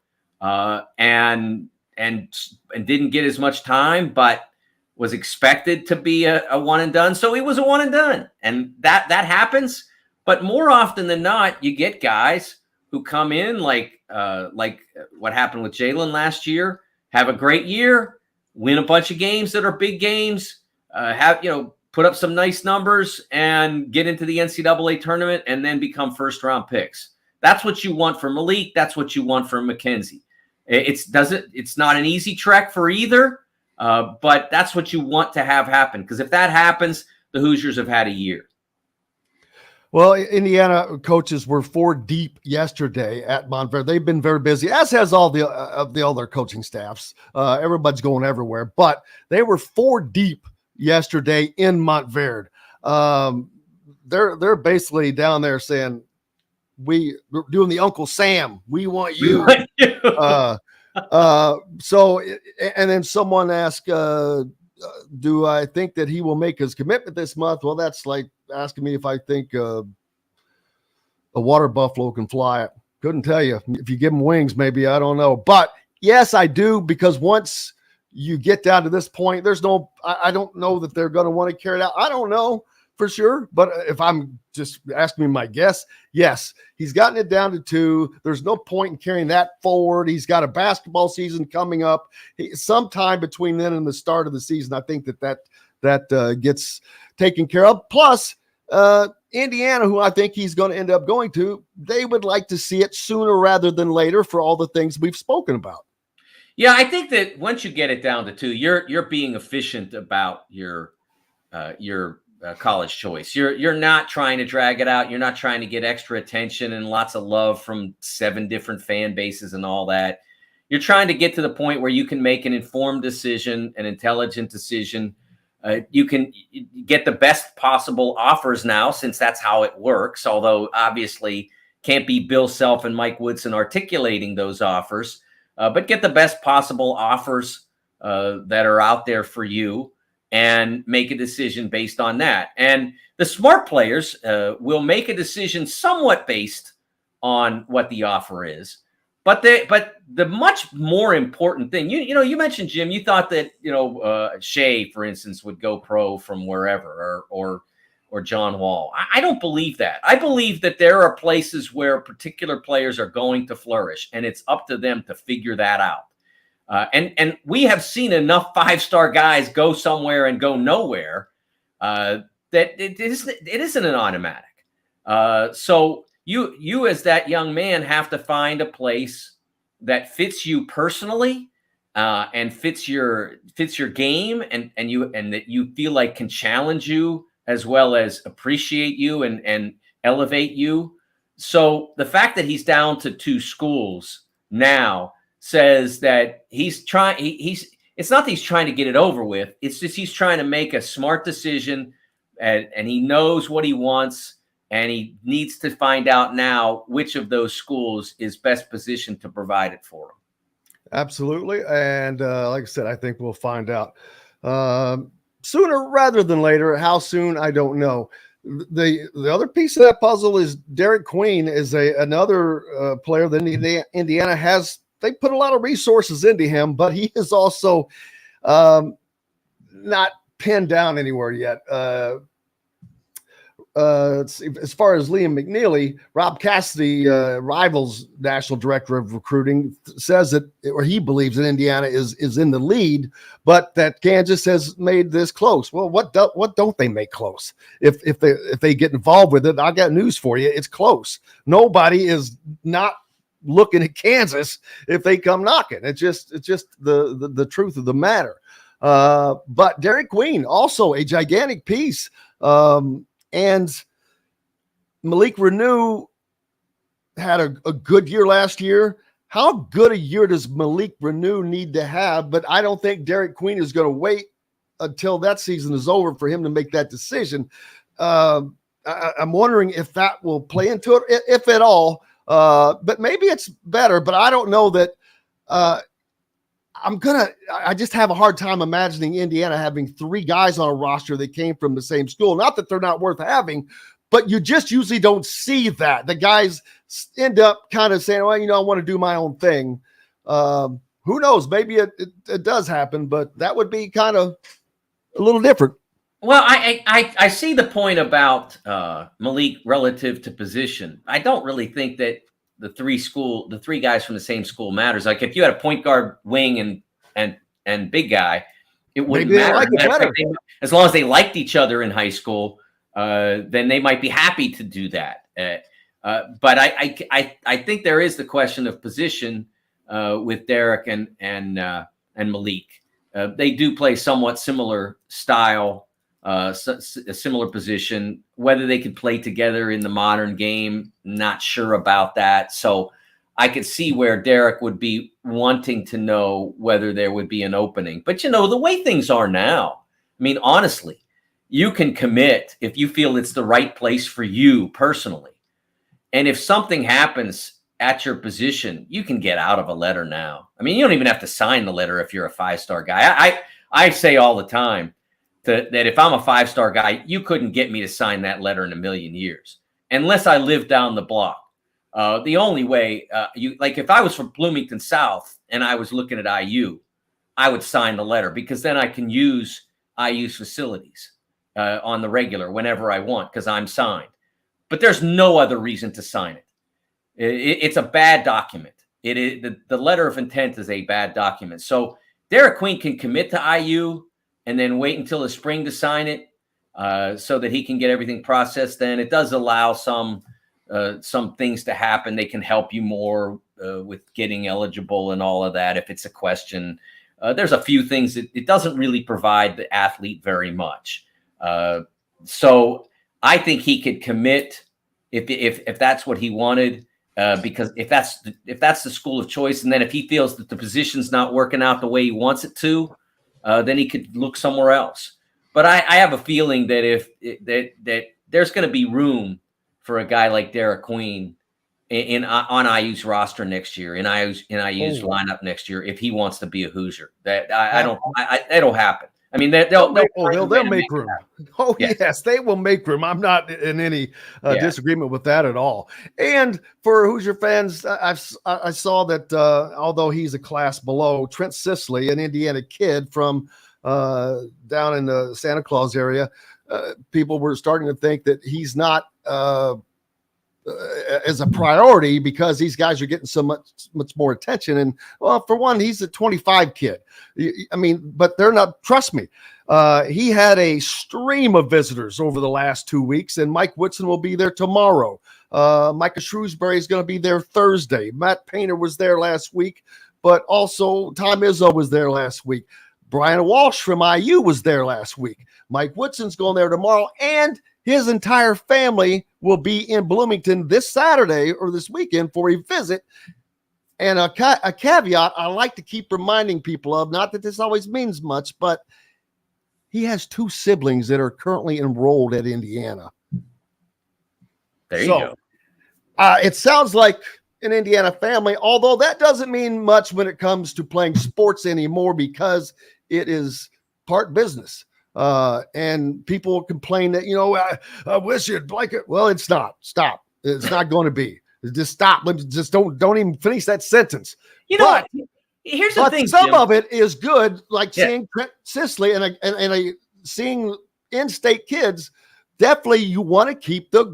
and didn't get as much time. But was expected to be a one and done. So he was a one and done. And that happens. But more often than not, you get guys who come in like what happened with Jalen last year, have a great year, win a bunch of games that are big games, put up some nice numbers and get into the NCAA tournament and then become first round picks. That's what you want from Malik. That's what you want from Mackenzie. It's not an easy trek for either, but that's what you want to have happen. Because if that happens, the Hoosiers have had a year. Well, Indiana coaches were 4 deep yesterday at Montverde. They've been very busy, as has all their coaching staffs. Everybody's going everywhere, but they were 4 deep yesterday in Montverde. They're basically down there saying, we're doing the Uncle Sam. We want you. So, and then someone asked, do I think that he will make his commitment this month? Well, that's like asking me if I think a water buffalo can fly. Couldn't tell you. If you give him wings, maybe, I don't know. But yes, I do, because once you get down to this point, I don't know that they're going to want to carry it out. I don't know for sure, but if I'm just asking me my guess, yes, he's gotten it down to 2. There's no point in carrying that forward. He's got a basketball season coming up. Sometime between then and the start of the season, I think that gets taken care of. Plus, Indiana, who I think he's going to end up going to, they would like to see it sooner rather than later for all the things we've spoken about. Yeah, I think that once you get it down to 2, you're being efficient about your college choice. You're not trying to drag it out. You're not trying to get extra attention and lots of love from 7 different fan bases and all that. You're trying to get to the point where you can make an informed decision, an intelligent decision. You can get the best possible offers now, since that's how it works. Although obviously can't be Bill Self and Mike Woodson articulating those offers, but get the best possible offers that are out there for you, and make a decision based on that. And the smart players will make a decision somewhat based on what the offer is. But the much more important thing, you mentioned, Jim, you thought that, Shea, for instance, would go pro from wherever, or John Wall. I don't believe that. I believe that there are places where particular players are going to flourish, and it's up to them to figure that out. And we have seen enough 5-star guys go somewhere and go nowhere that it isn't an automatic. So you as that young man have to find a place that fits you personally, and fits your game, and that you feel like can challenge you as well as appreciate you and elevate you. So the fact that he's down to 2 schools now says that it's not that he's trying to get it over with. It's just he's trying to make a smart decision, and he knows what he wants, and he needs to find out now which of those schools is best positioned to provide it for him. Absolutely. And like I said, I think we'll find out sooner rather than later. How soon, I don't know. The other piece of that puzzle is Derek Queen is another player that Indiana has. They put a lot of resources into him, but he is also not pinned down anywhere yet. As far as Liam McNeely, Rob Cassidy, Rivals National Director of Recruiting, says that, or he believes that Indiana is in the lead, but that Kansas has made this close. Well, what don't they make close? If they get involved with it, I got news for you. It's close. Nobody is not looking at Kansas if they come knocking. It's just the truth of the matter. But Derek Queen, also a gigantic piece. And Malik Renew had a good year last year. How good a year does Malik Renew need to have? But I don't think Derek Queen is going to wait until that season is over for him to make that decision. I'm wondering if that will play into it, if at all. But maybe it's better, but I don't know that I just have a hard time imagining Indiana having 3 guys on a roster that came from the same school. Not that they're not worth having, but you just usually don't see that. The guys end up kind of saying, well, I want to do my own thing. Who knows? Maybe it does happen, but that would be kind of a little different. Well, I see the point about Malik relative to position. I don't really think that the three guys from the same school matters. Like if you had a point guard, wing, and big guy, it wouldn't Maybe they matter. like it better. As long as they liked each other in high school, then they might be happy to do that. But I think there is the question of position with Derek and Malik. They do play somewhat similar style. A similar position. Whether they could play together in the modern game, not sure about that. So I could see where Derek would be wanting to know whether there would be an opening. But, the way things are now, I mean, honestly, you can commit if you feel it's the right place for you personally. And if something happens at your position, you can get out of a letter now. I mean, you don't even have to sign the letter if you're a five-star guy. I say all the time, that if I'm a five-star guy, you couldn't get me to sign that letter in a million years, unless I lived down the block. The only way, if I was from Bloomington South and I was looking at IU, I would sign the letter because then I can use IU's facilities on the regular whenever I want because I'm signed. But there's no other reason to sign it. It's a bad document. The letter of intent is a bad document. So Derek Queen can commit to IU and then wait until the spring to sign it so that he can get everything processed. Then it does allow some things to happen. They can help you more with getting eligible and all of that if it's a question. There's a few things that it doesn't really provide the athlete very much. So I think he could commit if that's what he wanted, because if that's the school of choice, and then if he feels that the position's not working out the way he wants it to, then he could look somewhere else. But I have a feeling that that there's going to be room for a guy like Derek Queen on IU's roster next year, in IU's lineup next year, if he wants to be a Hoosier. That'll happen. I mean, they'll make room. Oh, yes, they will make room. I'm not in any disagreement with that at all. And for Hoosier fans, I saw that although he's a class below, Trent Sisley, an Indiana kid from down in the Santa Claus area, people were starting to think that he's not as a priority because these guys are getting so much more attention. And well, for one, he's a 25 kid. I mean, but they're not, trust me. He had a stream of visitors over the last 2 weeks, and Mike Whitson will be there tomorrow. Micah Shrewsbury is going to be there Thursday. Matt Painter was there last week, but also Tom Izzo was there last week. Brian Walsh from IU was there last week. Mike Whitson's going there tomorrow, and his entire family will be in Bloomington this Saturday or this weekend for a visit. And a caveat I like to keep reminding people of, not that this always means much, but he has 2 siblings that are currently enrolled at Indiana. There you go. It sounds like an Indiana family, although that doesn't mean much when it comes to playing sports anymore because it is part business. And people complain that, I wish you'd like it. Well, it's not. Stop. It's not going to be. Just stop. Just don't even finish that sentence. What? Here's the thing. Some of it is good, like seeing Trent Sisley and seeing in-state kids. Definitely, you want to keep the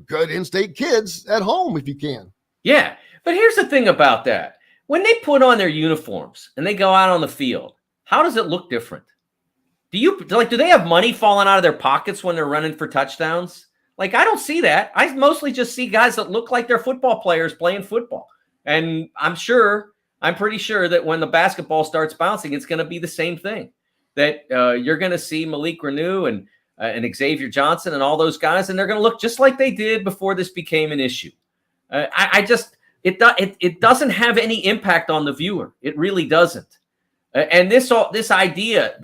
good in-state kids at home if you can. Yeah, but here's the thing about that: when they put on their uniforms and they go out on the field, how does it look different? Do they have money falling out of their pockets when they're running for touchdowns? Like, I don't see that. I mostly just see guys that look like they're football players playing football. And I'm pretty sure that when the basketball starts bouncing, it's going to be the same thing. That you're going to see Malik Renew and Xavier Johnson and all those guys, and they're going to look just like they did before this became an issue. It doesn't have any impact on the viewer. It really doesn't. And this idea.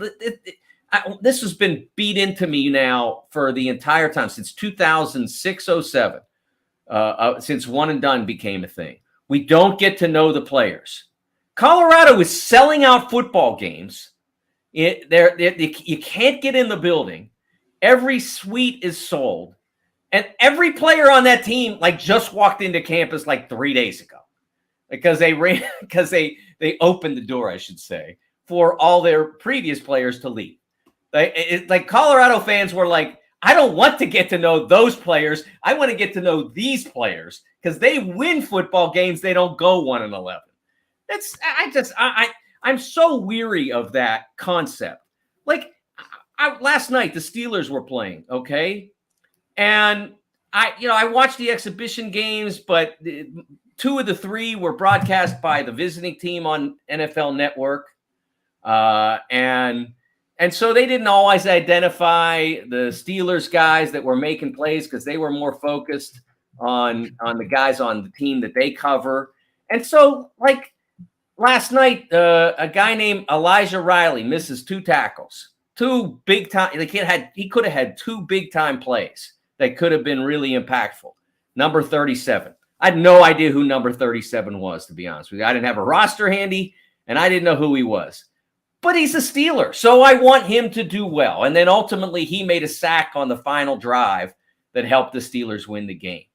This has been beat into me now for the entire time since 2006-07, since one and done became a thing. We don't get to know the players. Colorado is selling out football games. You can't get in the building. Every suite is sold, and every player on that team just walked into campus 3 days ago because they opened the door, I should say, for all their previous players to leave. Like Colorado fans were like, I don't want to get to know those players. I want to get to know these players because they win football games. They don't go 1-11. I'm so weary of that concept. Like last night, the Steelers were playing, okay? And I watched the exhibition games, but 2 of the 3 were broadcast by the visiting team on NFL Network. And so they didn't always identify the Steelers guys that were making plays because they were more focused on the guys on the team that they cover. And so, like last night, a guy named Elijah Riley misses 2 tackles, 2 big time. He could have had 2 big time plays that could have been really impactful. Number 37. I had no idea who number 37 was, to be honest with you. I didn't have a roster handy, and I didn't know who he was. But he's a Steeler, so I want him to do well. And then ultimately, he made a sack on the final drive that helped the Steelers win the game.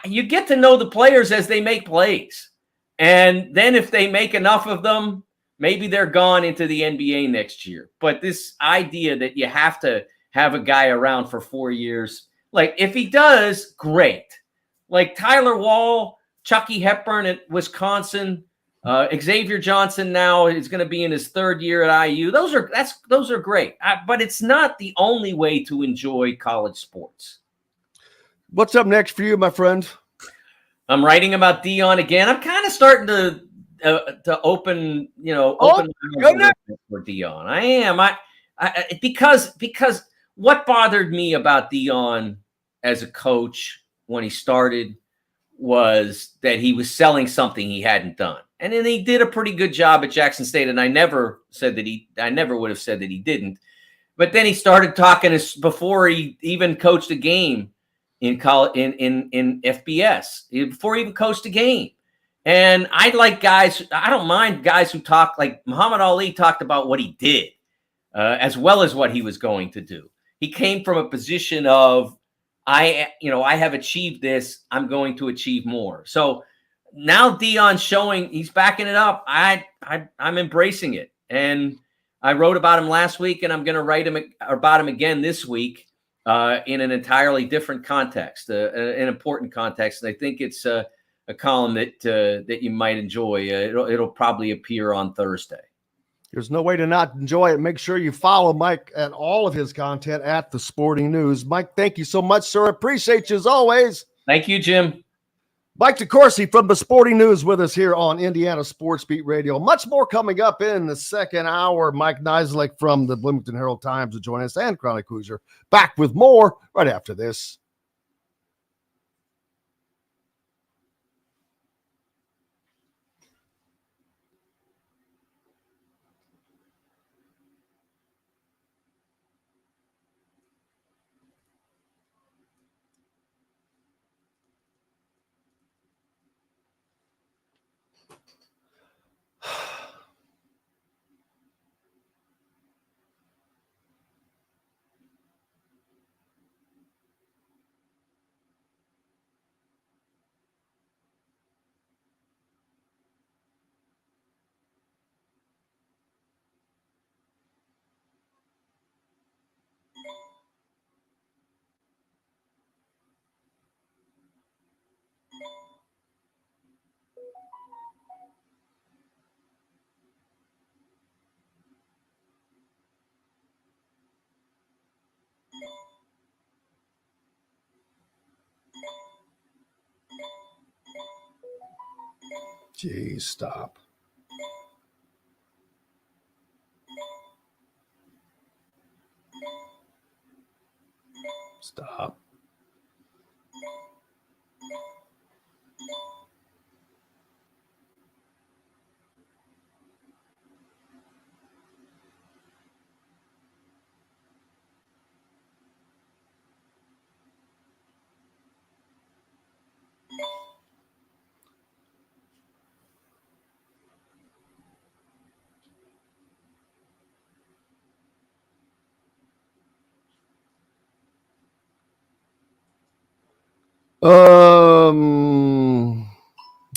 You get to know the players as they make plays. And then if they make enough of them, maybe they're gone into the NBA next year. But this idea that you have to have a guy around for 4 years, like if he does, great. Like Tyler Wall, Chucky Hepburn at Wisconsin, Xavier Johnson now is going to be in his 3rd year at IU. Those are great, but it's not the only way to enjoy college sports. What's up next for you, my friend? I'm writing about Deion again. I'm kind of starting to open for Deion. I am. Because what bothered me about Deion as a coach when he started was that he was selling something he hadn't done. And then he did a pretty good job at Jackson State. And I never would have said that he didn't. But then he started talking before he even coached a game in college, in FBS, before he even coached a game. And I don't mind guys who talk, like Muhammad Ali talked about what he did as well as what he was going to do. He came from a position of, I have achieved this, I'm going to achieve more. So now Deion's showing he's backing it up. I'm embracing it. And I wrote about him last week, and I'm going to write about him again this week in an entirely different context, an important context. And I think it's a column that you might enjoy. It'll probably appear on Thursday. There's no way to not enjoy it. Make sure you follow Mike and all of his content at The Sporting News. Mike, thank you so much, sir. Appreciate you as always. Thank you, Jim. Mike DeCourcy from The Sporting News with us here on Indiana Sports Beat Radio. Much more coming up in the second hour. Mike Niziolek from the Bloomington Herald-Times will join us, and Chronic Hoosier back with more right after this. Jeez, stop. Stop.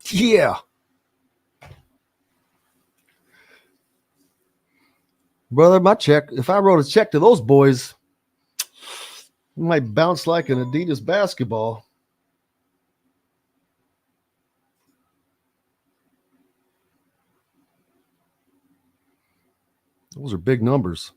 Yeah. Brother, if I wrote a check to those boys, it might bounce like an Adidas basketball. Those are big numbers.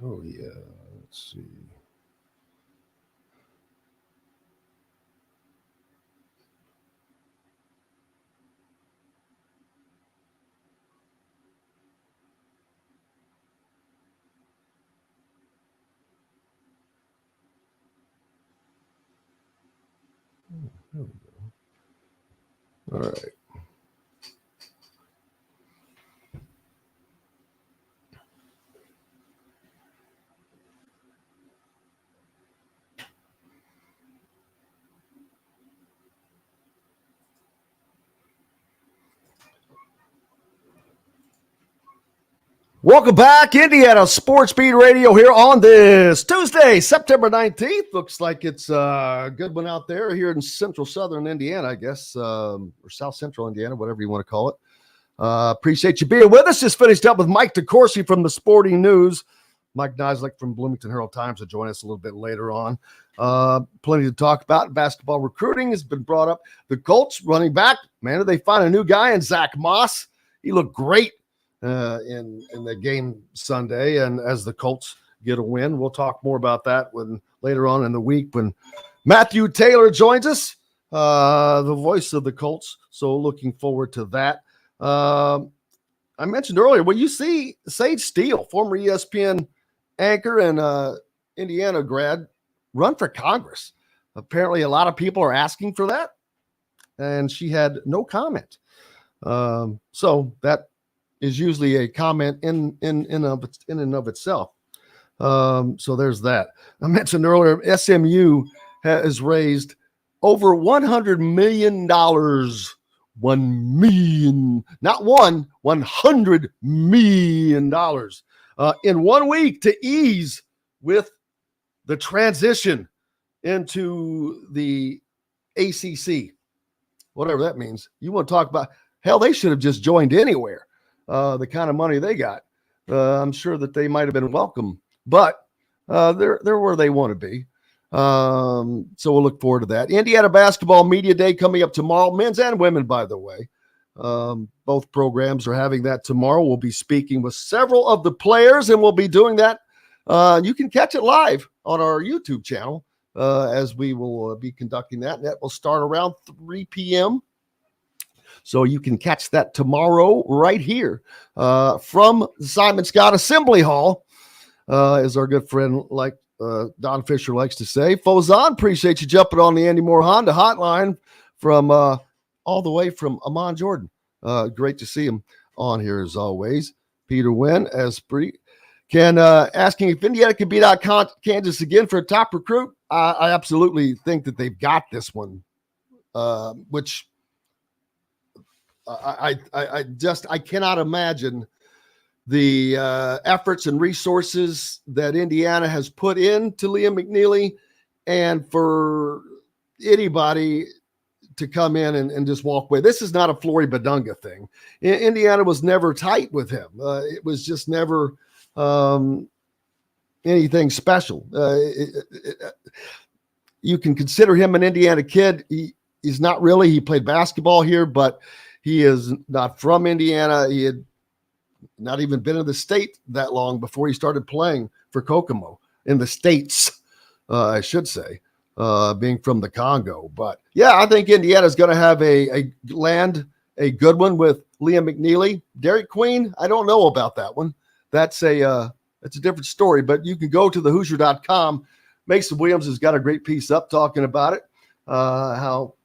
Oh, yeah. Let's see. All right. Welcome back, Indiana Sports Beat Radio here on this Tuesday, September 19th. Looks like it's a good one out there here in central southern Indiana, I guess, or south central Indiana, whatever you want to call it. Appreciate you being with us. Just finished up with Mike DeCourcy from the Sporting News. Mike Niziolek from Bloomington Herald-Times will join us a little bit later on. Plenty to talk about. Basketball recruiting has been brought up. The Colts running back, man, did they find a new guy in Zach Moss? He looked great in the game Sunday, and as the Colts get a win. We'll talk more about that when later on in the week when Matthew Taylor joins us, the voice of the Colts. So looking forward to that. I mentioned earlier, well, you see Sage Steele, former ESPN anchor and Indiana grad, run for Congress. Apparently a lot of people are asking for that, and she had no comment. So that is usually a comment in and of itself. So there's that. I mentioned earlier, SMU has raised over $100 million. $100 million in 1 week to ease with the transition into the ACC, whatever that means. You want to talk about, hell, they should have just joined anywhere. The kind of money they got, I'm sure that they might have been welcome, but they're where they want to be. So we'll look forward to that. Indiana Basketball Media Day coming up tomorrow, men's and women, by the way. Both programs are having that tomorrow. We'll be speaking with several of the players, and we'll be doing that. You can catch it live on our YouTube channel as we will be conducting that. And that will start around 3 p.m. So you can catch that tomorrow right here from Simon Scott Assembly Hall, as our good friend like Don Fisher likes to say. Fozan, appreciate you jumping on the Andy Moore Honda hotline from all the way from Amman, Jordan. Great to see him on here as always. Peter Wynn, Esprit, asking if Indiana can beat out Kansas again for a top recruit. I absolutely think that they've got this one, which I cannot imagine the efforts and resources that Indiana has put into Liam McNeely, and for anybody to come in and just walk away. This is not a Flory Badunga thing. Indiana was never tight with him. It was just never anything special. You can consider him an Indiana kid. He's not really. He played basketball here, but he is not from Indiana. He had not even been in the state that long before he started playing for Kokomo in the States, I should say, being from the Congo. But yeah, I think Indiana's going to have a good one with Liam McNeely. Derek Queen, I don't know about that one. That's a different story, but you can go to thehoosier.com. Mason Williams has got a great piece up talking about it, how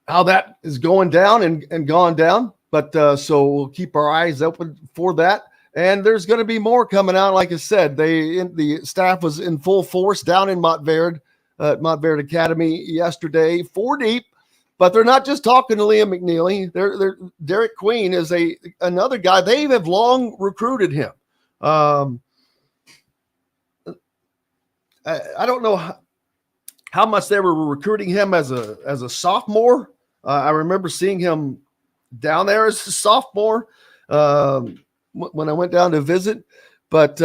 that is going down and gone down. But so we'll keep our eyes open for that. And there's going to be more coming out. Like I said, the staff was in full force down in Montverde, at Montverde Academy yesterday, 4 deep. But they're not just talking to Liam McNeely. Derek Queen is another guy. They have long recruited him. I don't know how much they were recruiting him as a sophomore. I remember seeing him down there as a sophomore when I went down to visit. But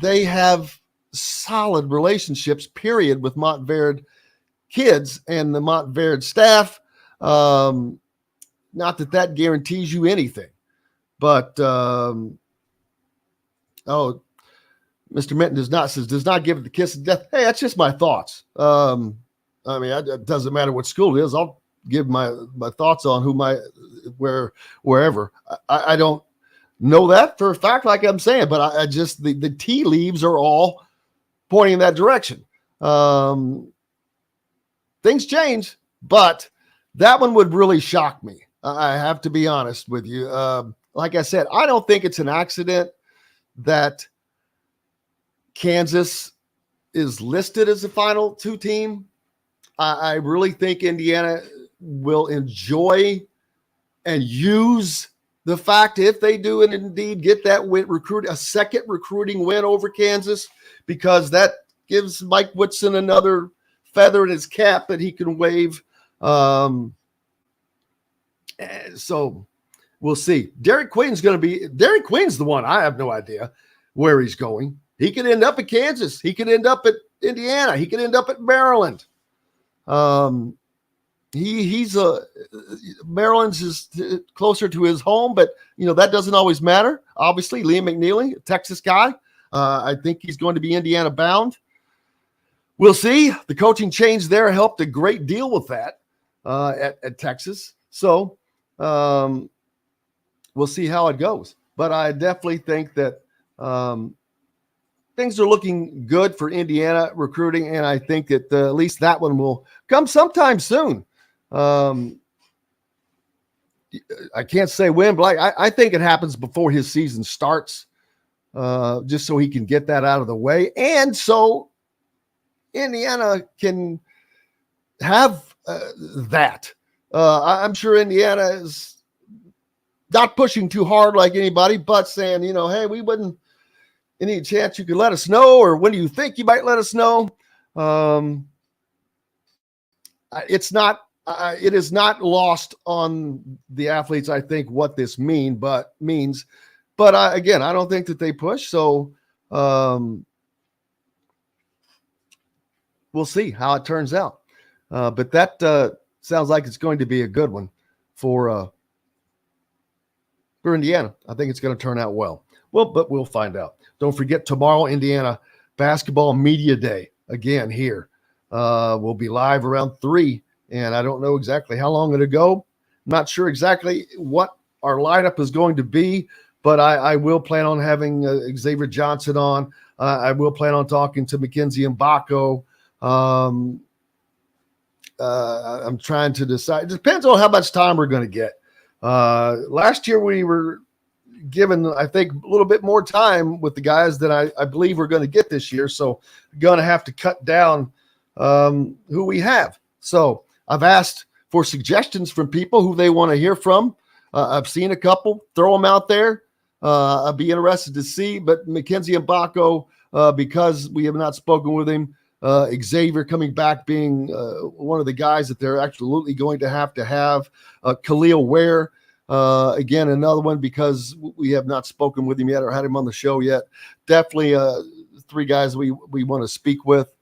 they have solid relationships, period, with Montverde kids and the Montverde staff. Not that guarantees you anything, but Mr. Minton does not give it the kiss of death. Hey, that's just my thoughts. It doesn't matter what school it is. I'll give my thoughts on wherever. I don't know that for a fact, like I'm saying, but I just the tea leaves are all pointing in that direction. Things change, but that one would really shock me. I have to be honest with you. Like I said, I don't think it's an accident that Kansas is listed as a Final Two team. I really think Indiana will enjoy and use the fact if they do and indeed get that a second recruiting win over Kansas, because that gives Mike Woodson another feather in his cap that he can wave. So we'll see. Derek Queen's the one. I have no idea where he's going. He could end up at Kansas. He could end up at Indiana. He could end up at Maryland. Maryland's is closer to his home, but that doesn't always matter. Obviously, Liam McNeely, a Texas guy. I think he's going to be Indiana bound. We'll see. The coaching change there helped a great deal with that at Texas. So we'll see how it goes. But I definitely think that things are looking good for Indiana recruiting, and I think that at least that one will come sometime soon. I can't say when, but I think it happens before his season starts, just so he can get that out of the way. And so Indiana can have that. I'm sure Indiana is not pushing too hard like anybody, but saying, hey, we wouldn't any chance you could let us know, or when do you think you might let us know? It is not lost on the athletes, I think, what this means. But again, I don't think that they push. So we'll see how it turns out. But that sounds like it's going to be a good one for Indiana. I think it's going to turn out well. Well, but we'll find out. Don't forget, tomorrow, Indiana Basketball Media Day, again here. We'll be live around 3, and I don't know exactly how long it'll go. I'm not sure exactly what our lineup is going to be, but I will plan on having Xavier Johnson on. I will plan on talking to Mackenzie Mbako. I'm trying to decide. It depends on how much time we're going to get. Last year we were given, I think, a little bit more time with the guys that I believe we're going to get this year. So going to have to cut down who we have. So I've asked for suggestions from people who they want to hear from. I've seen a couple. Throw them out there. I'd be interested to see. But Mackenzie Mbako, because we have not spoken with him, Xavier coming back being one of the guys that they're absolutely going to have. Khalil Ware, again, another one, because we have not spoken with him yet or had him on the show yet. Definitely 3 guys we want to speak with.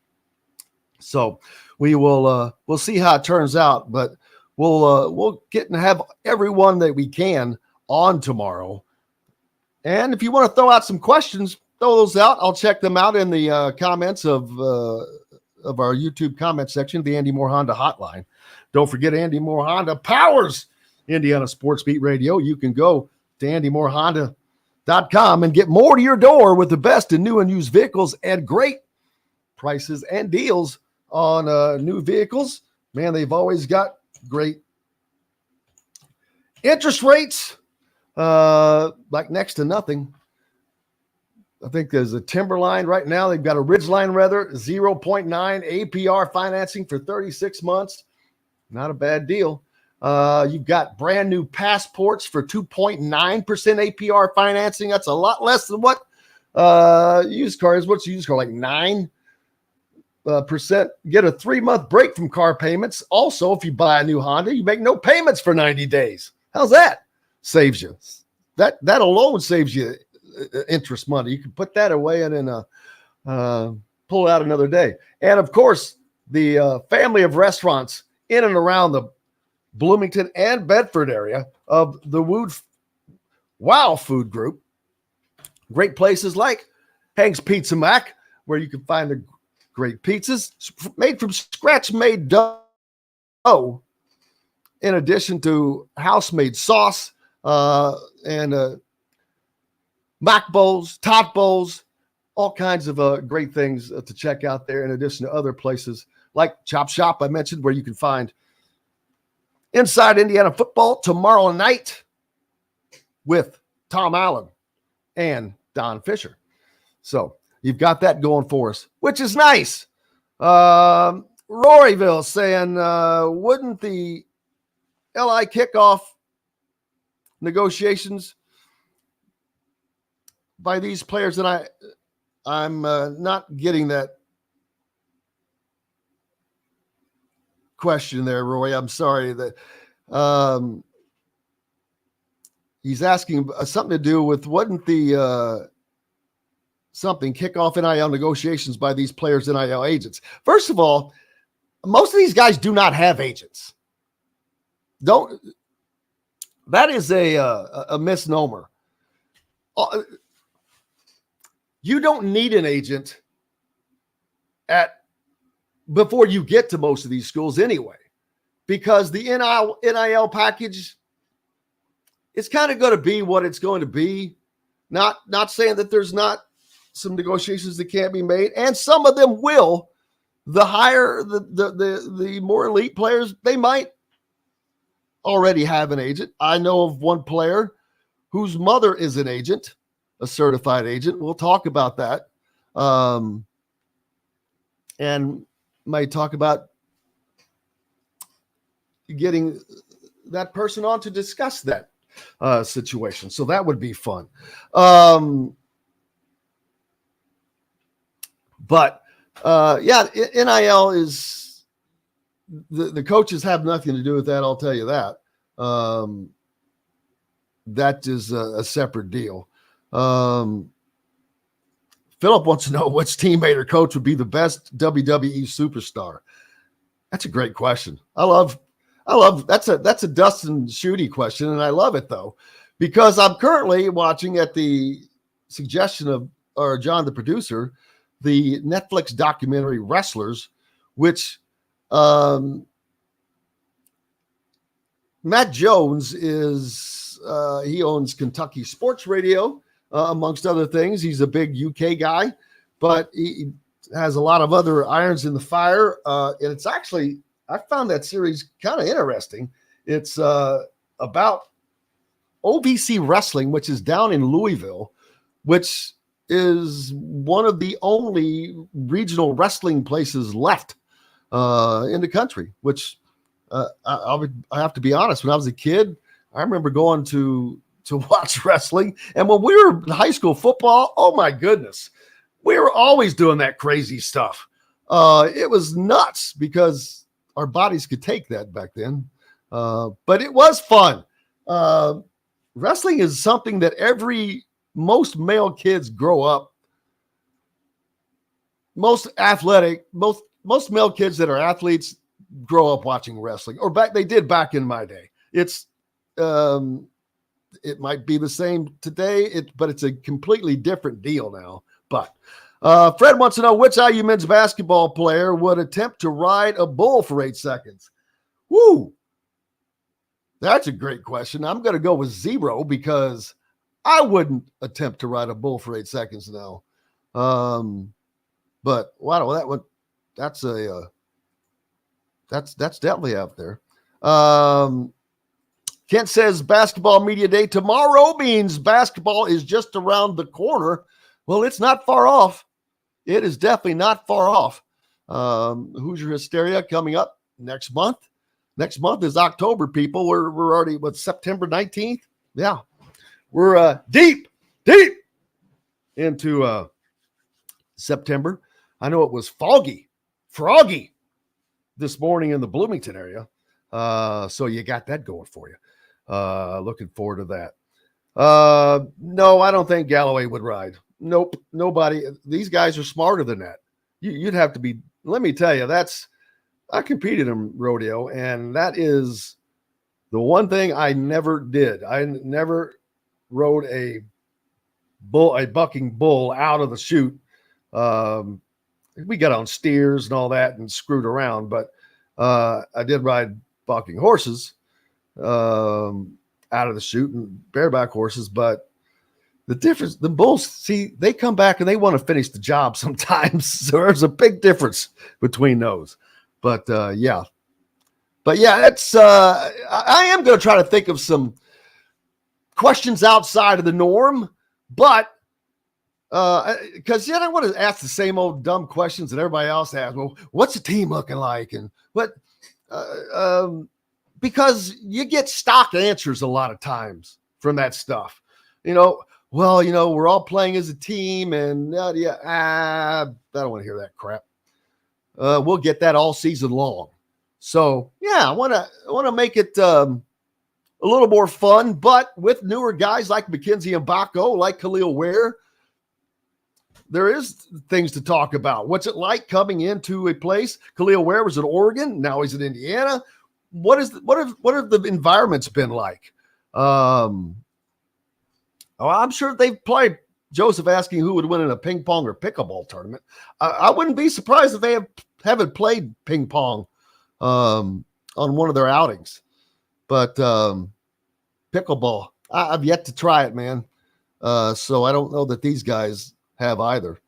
So we'll see how it turns out, but we'll get and have everyone that we can on tomorrow. And if you want to throw out some questions, throw those out. I'll check them out in the comments of our YouTube comment section, the Andy Moore Honda hotline. Don't forget, Andy Moore Honda powers Indiana Sports Beat Radio. You can go to AndyMooreHonda.com and get more to your door with the best in new and used vehicles and great prices and deals on new vehicles. Man, they've always got great interest rates, like next to nothing. I think there's a Timberline right now. They've got a Ridgeline, rather, 0.9 APR financing for 36 months. Not a bad deal. You've got brand new passports for 2.9% APR financing. That's a lot less than what used car is. What's a used car, like 9%? Get a 3-month break from car payments. Also, if you buy a new Honda, you make no payments for 90 days. How's that? Saves you. That alone saves you interest money. You can put that away and then pull it out another day. And of course, the family of restaurants in and around the Bloomington and Bedford area of the Wow Food Group. Great places like Hank's Pizza Mac, where you can find the great pizzas made from scratch-made dough, in addition to house-made sauce and mac bowls, tot bowls, all kinds of great things to check out there, in addition to other places like Chop Shop I mentioned, where you can find Inside Indiana Football tomorrow night with Tom Allen and Don Fisher. So you've got that going for us, which is nice. Roryville saying, wouldn't the LI kickoff negotiations by these players, and I'm not getting that question there, Roy. I'm sorry that he's asking something to do with wouldn't the something kick off NIL negotiations by these players' NIL agents. First of all, most of these guys do not have agents. That is a misnomer. You don't need an agent before you get to most of these schools anyway, because the NIL package is kind of going to be what it's going to be. Not saying that there's not some negotiations that can't be made, and some of them will. The higher, the more elite players, they might already have an agent. I know of one player whose mother is an agent, a certified agent. We'll talk about that. And might talk about getting that person on to discuss that situation. So that would be fun. But NIL is the coaches have nothing to do with that. I'll tell you that. That is a separate deal. Philip wants to know which teammate or coach would be the best WWE superstar. That's a great question. I love that's a Dustin Schutte question, and I love it though, because I'm currently watching at the suggestion of John, the producer, the Netflix documentary Wrestlers, which Matt Jones is he owns Kentucky Sports Radio. Amongst other things, he's a big UK guy, but he has a lot of other irons in the fire. And it's actually, I found that series kind of interesting. It's about OVC Wrestling, which is down in Louisville, which is one of the only regional wrestling places left in the country, which I have to be honest, when I was a kid, I remember going to watch wrestling. And when we were in high school football, oh my goodness, we were always doing that crazy stuff. It was nuts because our bodies could take that back then. But it was fun. Wrestling is something that most male kids grow up, most male kids that are athletes grow up watching wrestling, or they did back in my day. It might be the same today, but it's a completely different deal now. But Fred wants to know which IU men's basketball player would attempt to ride a bull for 8 seconds. Woo! That's a great question. I'm going to go with 0 because I wouldn't attempt to ride a bull for 8 seconds now. But wow, that's definitely out there. Kent says basketball media day tomorrow means basketball is just around the corner. Well, it's not far off. It is definitely not far off. Hoosier Hysteria coming up next month. Next month is October, people. We're already, September 19th? Yeah. We're deep into September. I know it was froggy this morning in the Bloomington area. So you got that going for you. Looking forward to that. No, I don't think Galloway would ride. Nope, nobody. These guys are smarter than that. You'd have to be. Let me tell you, I competed in rodeo, and that is the one thing I never did. I never rode a bucking bull out of the chute. We got on steers and all that and screwed around, but I did ride bucking horses out of the chute and bareback horses. But the difference, the bulls, see, they come back and they want to finish the job sometimes. So there's a big difference between those. But yeah, that's I am going to try to think of some questions outside of the norm, but because I don't want to ask the same old dumb questions that everybody else has. Well, what's the team looking like? And what? Because you get stock answers a lot of times from that stuff. We're all playing as a team, and I don't want to hear that crap. We'll get that all season long. So yeah, I want to make it a little more fun, but with newer guys like McKenzie and Baco, like Khalil Ware. There is things to talk about. What's it like coming into a place? Khalil Ware was at Oregon. Now he's in Indiana. What have the environments been like? I'm sure they've played. Joseph asking who would win in a ping pong or pickleball tournament. I wouldn't be surprised if they haven't played ping pong on one of their outings. But pickleball, I've yet to try it, man. So I don't know that these guys have either.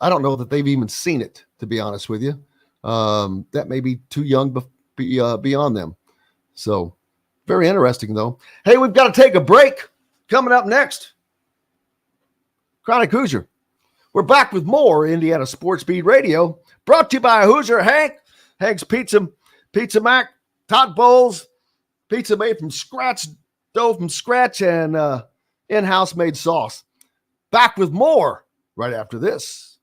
I don't know that they've even seen it, to be honest with you. That may be too young beyond them. So very interesting, though. Hey, we've got to take a break. Coming up next, Chronic Hoosier. We're back with more Indiana Sports Beat Radio, brought to you by Hoosier Hank. Hank's Pizza Mac, Todd Bowls, pizza made from scratch, dough from scratch, and in-house made sauce. Back with more right after this.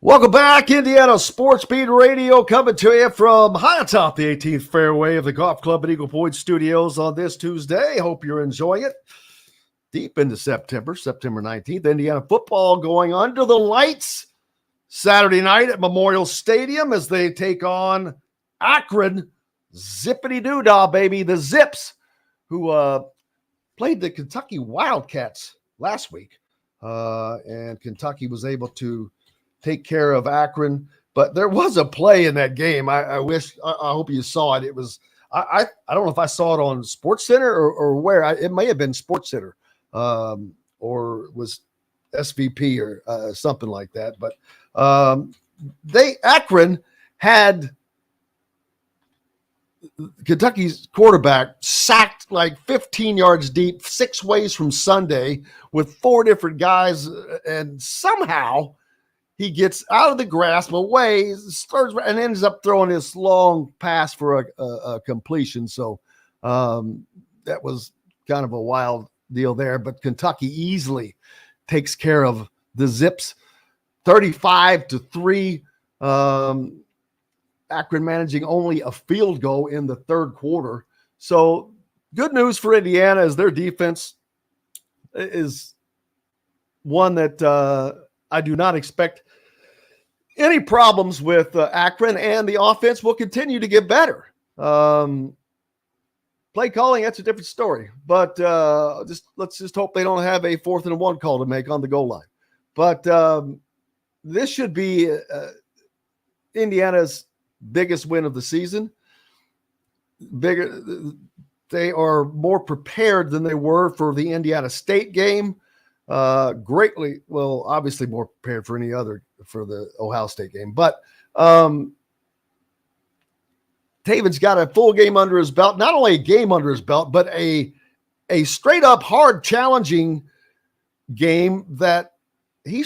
Welcome back, Indiana Sports Beat Radio, coming to you from high atop the 18th fairway of the Golf Club at Eagle Point Studios on this Tuesday. Hope you're enjoying it. Deep into September 19th, Indiana football going under the lights Saturday night at Memorial Stadium as they take on Akron. Zippity-doo-dah, baby, the Zips, who played the Kentucky Wildcats last week. And Kentucky was able to take care of Akron, but there was a play in that game. I hope you saw it. It was, I don't know if I saw it on Sports Center or where. It may have been Sports Center or was SVP or something like that. But Akron had Kentucky's quarterback sacked like 15 yards deep, 6 ways from Sunday with 4 different guys, and somehow he gets out of the grasp, away, starts, and ends up throwing this long pass for a completion. So that was kind of a wild deal there. But Kentucky easily takes care of the Zips, 35-3. Akron managing only a field goal in the third quarter. So good news for Indiana is their defense is one that I do not expect any problems with Akron, and the offense will continue to get better. Play calling, that's a different story. But let's just hope they don't have a 4th and 1 call to make on the goal line. But this should be Indiana's biggest win of the season. They are more prepared than they were for the Indiana State game. Obviously more prepared for the Ohio State game. But Taven's got a full game under his belt, not only a game under his belt, but a straight up hard challenging game that he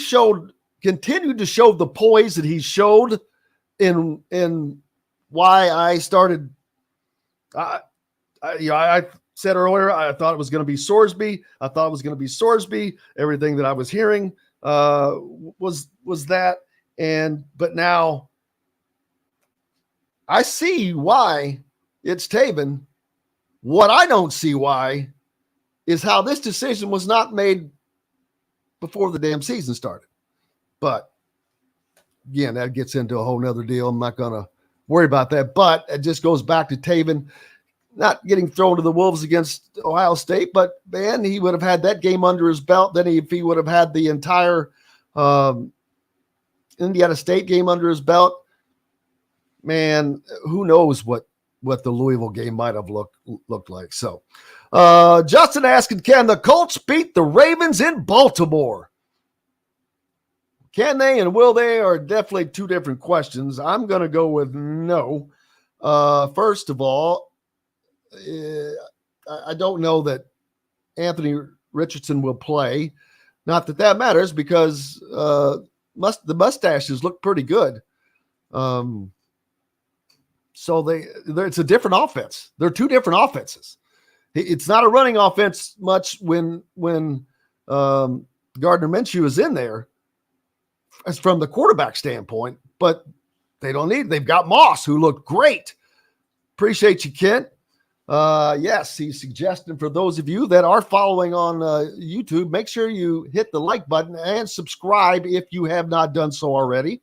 continued to show the poise that he showed in why I started. I said earlier, I thought it was going to be Sorsby. Everything that I was hearing was that. But now I see why it's Taven. What I don't see why is how this decision was not made before the damn season started. But again, that gets into a whole nother deal. I'm not going to worry about that. But it just goes back to Taven not getting thrown to the wolves against Ohio State. But, man, he would have had that game under his belt. Then if he would have had the entire Indiana State game under his belt, man, who knows what the Louisville game might have looked like. So, Justin asking, can the Colts beat the Ravens in Baltimore? Can they and will they are definitely two different questions. I'm going to go with no. First of all, I don't know that Anthony Richardson will play. Not that matters because the mustaches look pretty good. So it's a different offense. They're two different offenses. It's not a running offense much when Gardner Minshew is in there, as from the quarterback standpoint, but they've got Moss, who looked great. Appreciate you, Kent. Yes, he's suggesting for those of you that are following on YouTube, make sure you hit the like button and subscribe if you have not done so already.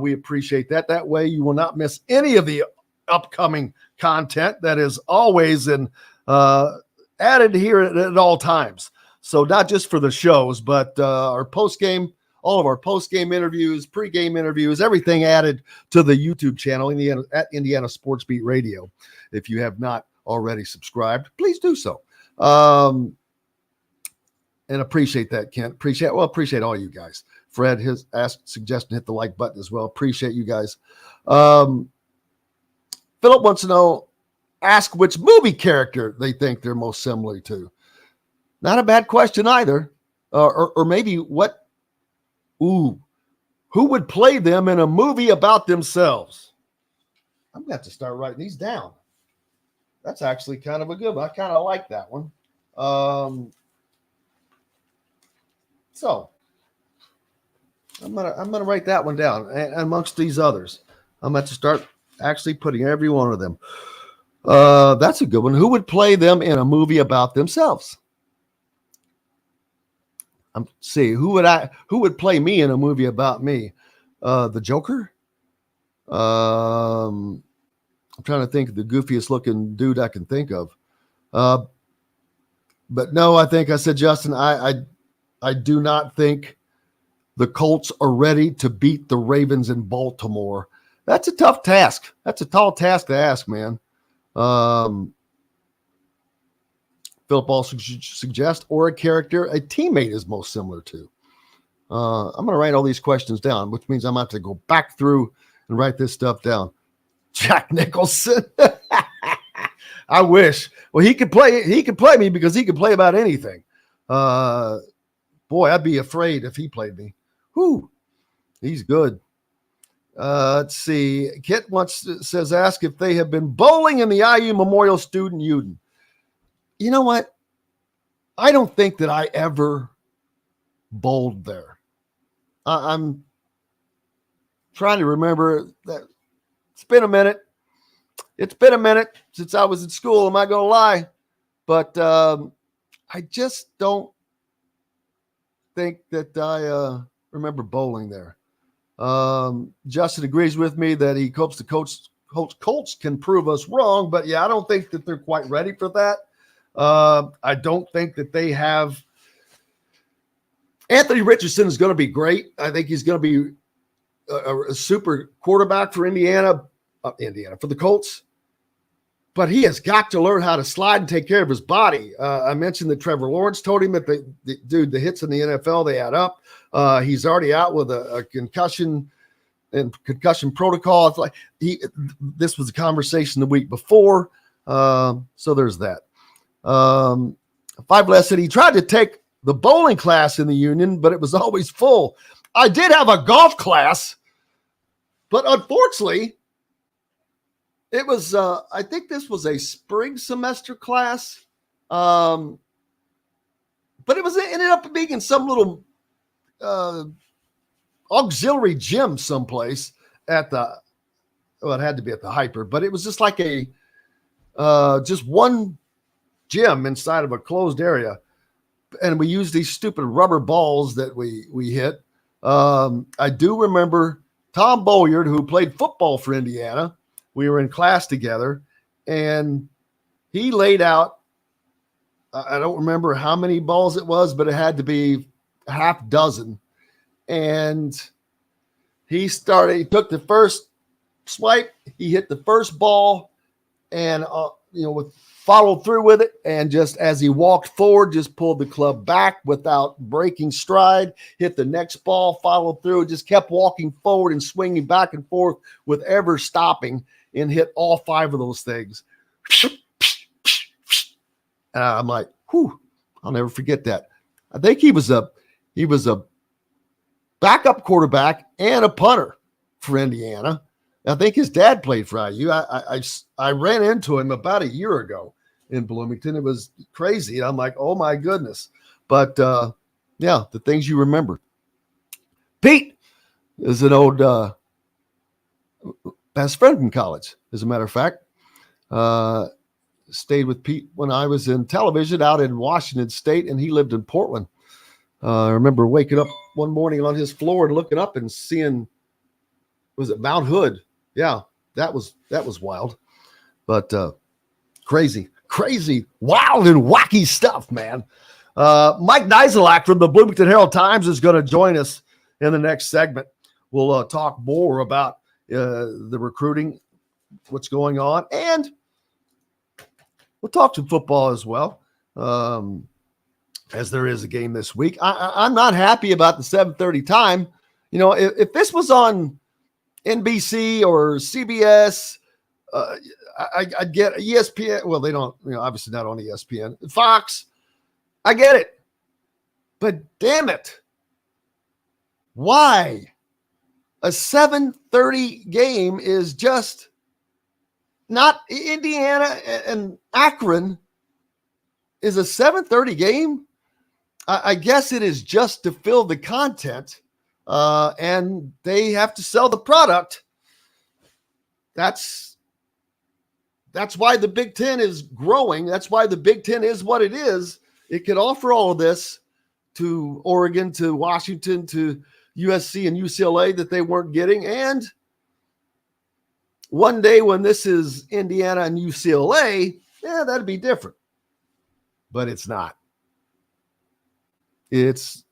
We appreciate that. That way you will not miss any of the upcoming content that is always added here at all times. So not just for the shows, but our post-game, all of our post-game interviews, pre-game interviews, everything added to the YouTube channel at Indiana Sports Beat Radio. If you have not already subscribed, please do so. And appreciate that, Kent. Appreciate all you guys. Fred has suggested hit the like button as well. Appreciate you guys. Philip wants to ask which movie character they think they're most similar to. Not a bad question either. Or maybe who would play them in a movie about themselves? I'm going to have to start writing these down. That's actually kind of a good one. I kind of like that one. So I'm gonna write that one down. And amongst these others, I'm going to start actually putting every one of them. That's a good one. Who would play them in a movie about themselves? See, who would play me in a movie about me? The Joker. I'm trying to think of the goofiest looking dude I can think of. But no, I think I said, Justin, I do not think the Colts are ready to beat the Ravens in Baltimore. That's a tough task. That's a tall task to ask, man. Philip also suggest, or a character a teammate is most similar to. I'm going to write all these questions down, which means I'm going to have to go back through and write this stuff down. Jack Nicholson. I wish. Well, he could play me because he could play about anything. Boy, I'd be afraid if he played me. Whew. He's good. Let's see. Kit says, ask if they have been bowling in the IU Memorial Student Union. You know what? I don't think that I ever bowled there. I'm trying to remember that. It's been a minute. It's been a minute since I was in school. Am I going to lie? But I just don't think that I remember bowling there. Justin agrees with me that he hopes the Colts can prove us wrong. But, yeah, I don't think that they're quite ready for that. I don't think that they have. Anthony Richardson is going to be great. I think he's going to be a super quarterback for Indiana, for the Colts. But he has got to learn how to slide and take care of his body. I mentioned that Trevor Lawrence told him that the hits in the NFL, they add up. He's already out with a concussion and concussion protocol. It's like this was a conversation the week before. So there's that. Five Less said he tried to take the bowling class in the union, but it was always full. I did have a golf class, but unfortunately, it was, I think this was a spring semester class. But it ended up being in some little auxiliary gym someplace it had to be at the Hyper, but it was just like just one gym inside of a closed area. And we used these stupid rubber balls that we hit. I do remember Tom Bolyard, who played football for Indiana. We were in class together, and he laid out, I don't remember how many balls it was, but it had to be a half dozen. And he took the first swipe, he hit the first ball, and followed through with it, and just as he walked forward, just pulled the club back without breaking stride, hit the next ball, followed through, just kept walking forward and swinging back and forth with ever stopping, and hit all five of those things. And I'm like, whew, I'll never forget that. I think he was a backup quarterback and a punter for Indiana. I think his dad played for IU. I ran into him about a year ago in Bloomington. It was crazy. And I'm like, oh my goodness. But yeah, the things you remember. Pete is an old best friend from college, as a matter of fact. Stayed with Pete when I was in television out in Washington State, and he lived in Portland. I remember waking up one morning on his floor and looking up and seeing, was it Mount Hood? Yeah, that was wild. But crazy, wild and wacky stuff, man. Mike Niziolek from the Bloomington Herald-Times is going to join us in the next segment. We'll talk more about the recruiting, what's going on, and we'll talk some football as well, as there is a game this week. I'm not happy about the 7:30 time. If this was on NBC or CBS, I'd get ESPN. Well, they don't, obviously not on ESPN. Fox, I get it. But damn it. Why? A 7:30 game is just not. Indiana and Akron is a 7:30 game. I guess it is just to fill the content. and they have to sell the product. That's why the Big Ten is growing. That's why the Big Ten is what it is. It can offer all of this to Oregon, to Washington, to USC and UCLA that they weren't getting. And one day when this is Indiana and UCLA, yeah, that'd be different. But it's not. It's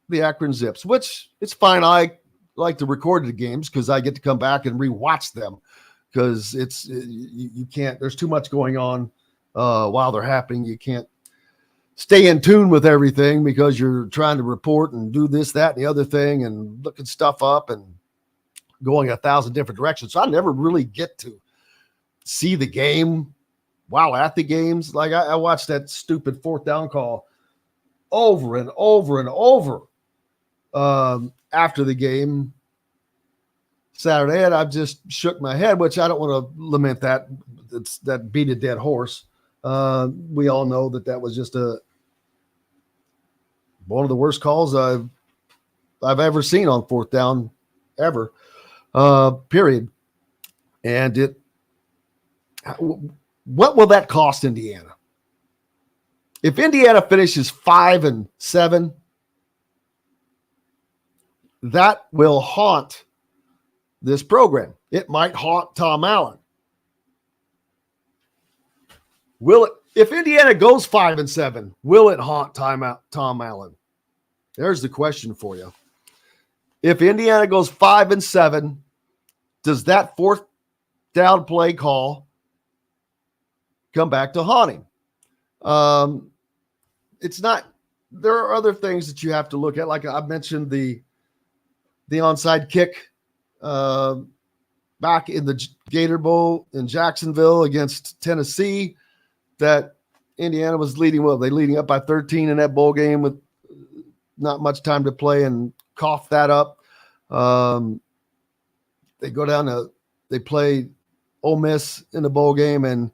the Akron Zips, which it's fine. I like to record the games because I get to come back and rewatch them, because you can't, there's too much going on while they're happening. You can't stay in tune with everything because you're trying to report and do this, that, and the other thing, and looking stuff up and going 1,000 different directions. So I never really get to see the game while at the games. Like I watched that stupid fourth down call over and over and over after the game Saturday, and I've just shook my head, which I don't want to lament that. It's that beat a dead horse. We all know that was just one of the worst calls I've ever seen on fourth down ever, period. And what will that cost Indiana? If Indiana finishes 5-7, that will haunt this program. It might haunt Tom Allen. Will it? If Indiana goes 5-7, will it haunt Tom Allen? There's the question for you. If Indiana goes 5-7, does that fourth down play call come back to haunt him? It's not. There are other things that you have to look at. Like I mentioned, the onside kick back in the Gator Bowl in Jacksonville against Tennessee, that Indiana was leading. Well, they leading up by 13 in that bowl game with not much time to play, and coughed that up. They go down they play Ole Miss in the bowl game, and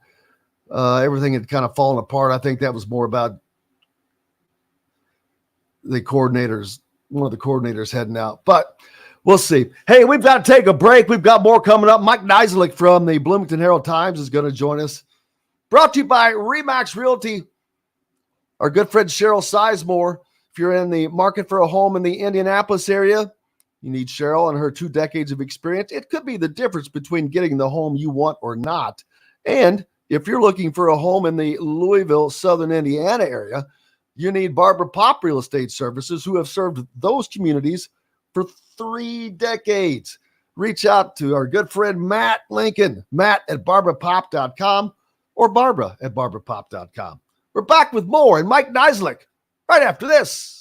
everything had kind of fallen apart. I think that was more about one of the coordinators heading out, but we'll see. Hey, we've got to take a break. We've got more coming up. Mike Niziolek from the Bloomington Herald-Times is going to join us. Brought to you by Remax Realty. Our good friend Cheryl Sizemore. If you're in the market for a home in the Indianapolis area, you need Cheryl and her 2 decades of experience. It could be the difference between getting the home you want or not. And if you're looking for a home in the Louisville, Southern Indiana area, you need Barbara Pop Real Estate Services, who have served those communities for 3 decades. Reach out to our good friend Matt Lincoln, Matt@barbarapop.com or Barbara@barbarapop.com. We're back with more and Mike Niziolek right after this.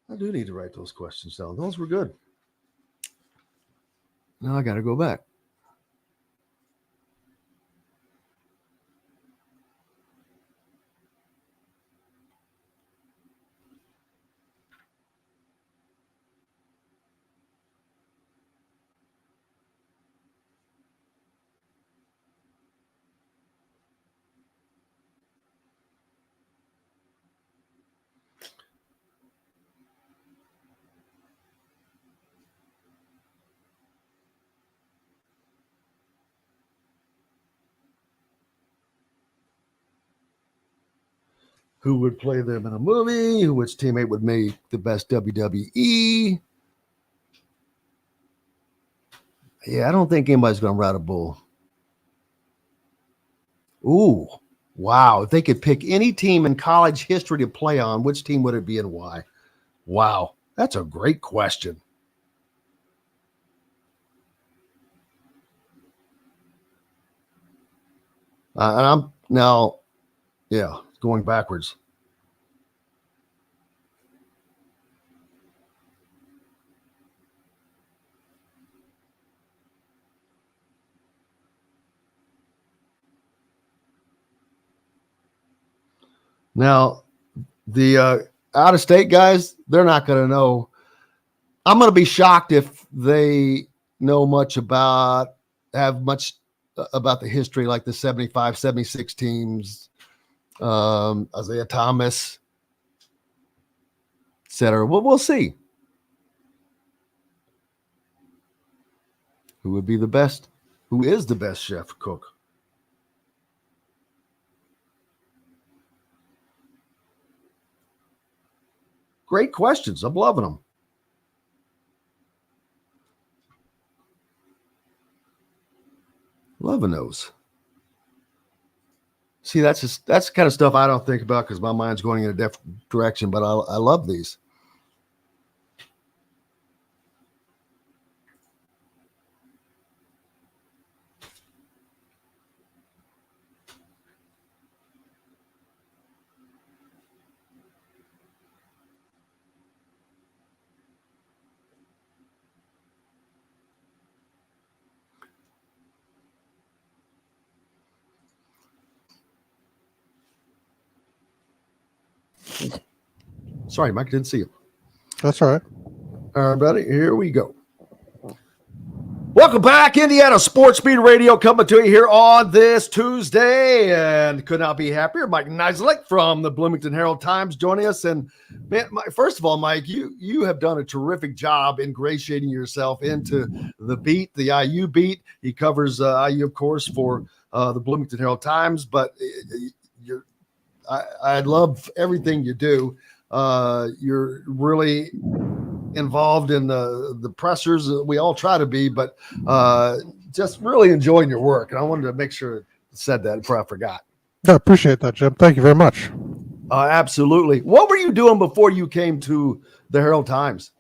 I do need to write those questions down. Those were good. Now I got to go back. Who would play them in a movie? Which teammate would make the best WWE? Yeah, I don't think anybody's going to ride a bull. Ooh, wow. If they could pick any team in college history to play on, which team would it be and why? Wow, that's a great question. And I'm now, going backwards. Now, the out of state guys, they're not going to know. I'm going to be shocked if they know have much about the history, like the 75, 76 teams, Isaiah Thomas, et cetera. Well, we'll see. Who would be the best? Who is the best chef cook? Great questions. I'm loving them. Loving those. See, that's the kind of stuff I don't think about because my mind's going in a different direction, but I love these. Sorry, Mike, didn't see you. That's all right. All right, buddy, here we go. Welcome back, Indiana Sports Speed Radio, coming to you here on this Tuesday, and could not be happier. Mike Niziolek from the Bloomington Herald-Times joining us. And man, first of all, Mike, you have done a terrific job ingratiating yourself into the beat, the IU beat. He covers IU, of course, for the Bloomington Herald-Times, but I love everything you do. You're really involved in the pressers. We all try to be, but just really enjoying your work. And I wanted to make sure I said that before I forgot. I appreciate that, Jim. Thank you very much. Absolutely. What were you doing before you came to the Herald-Times?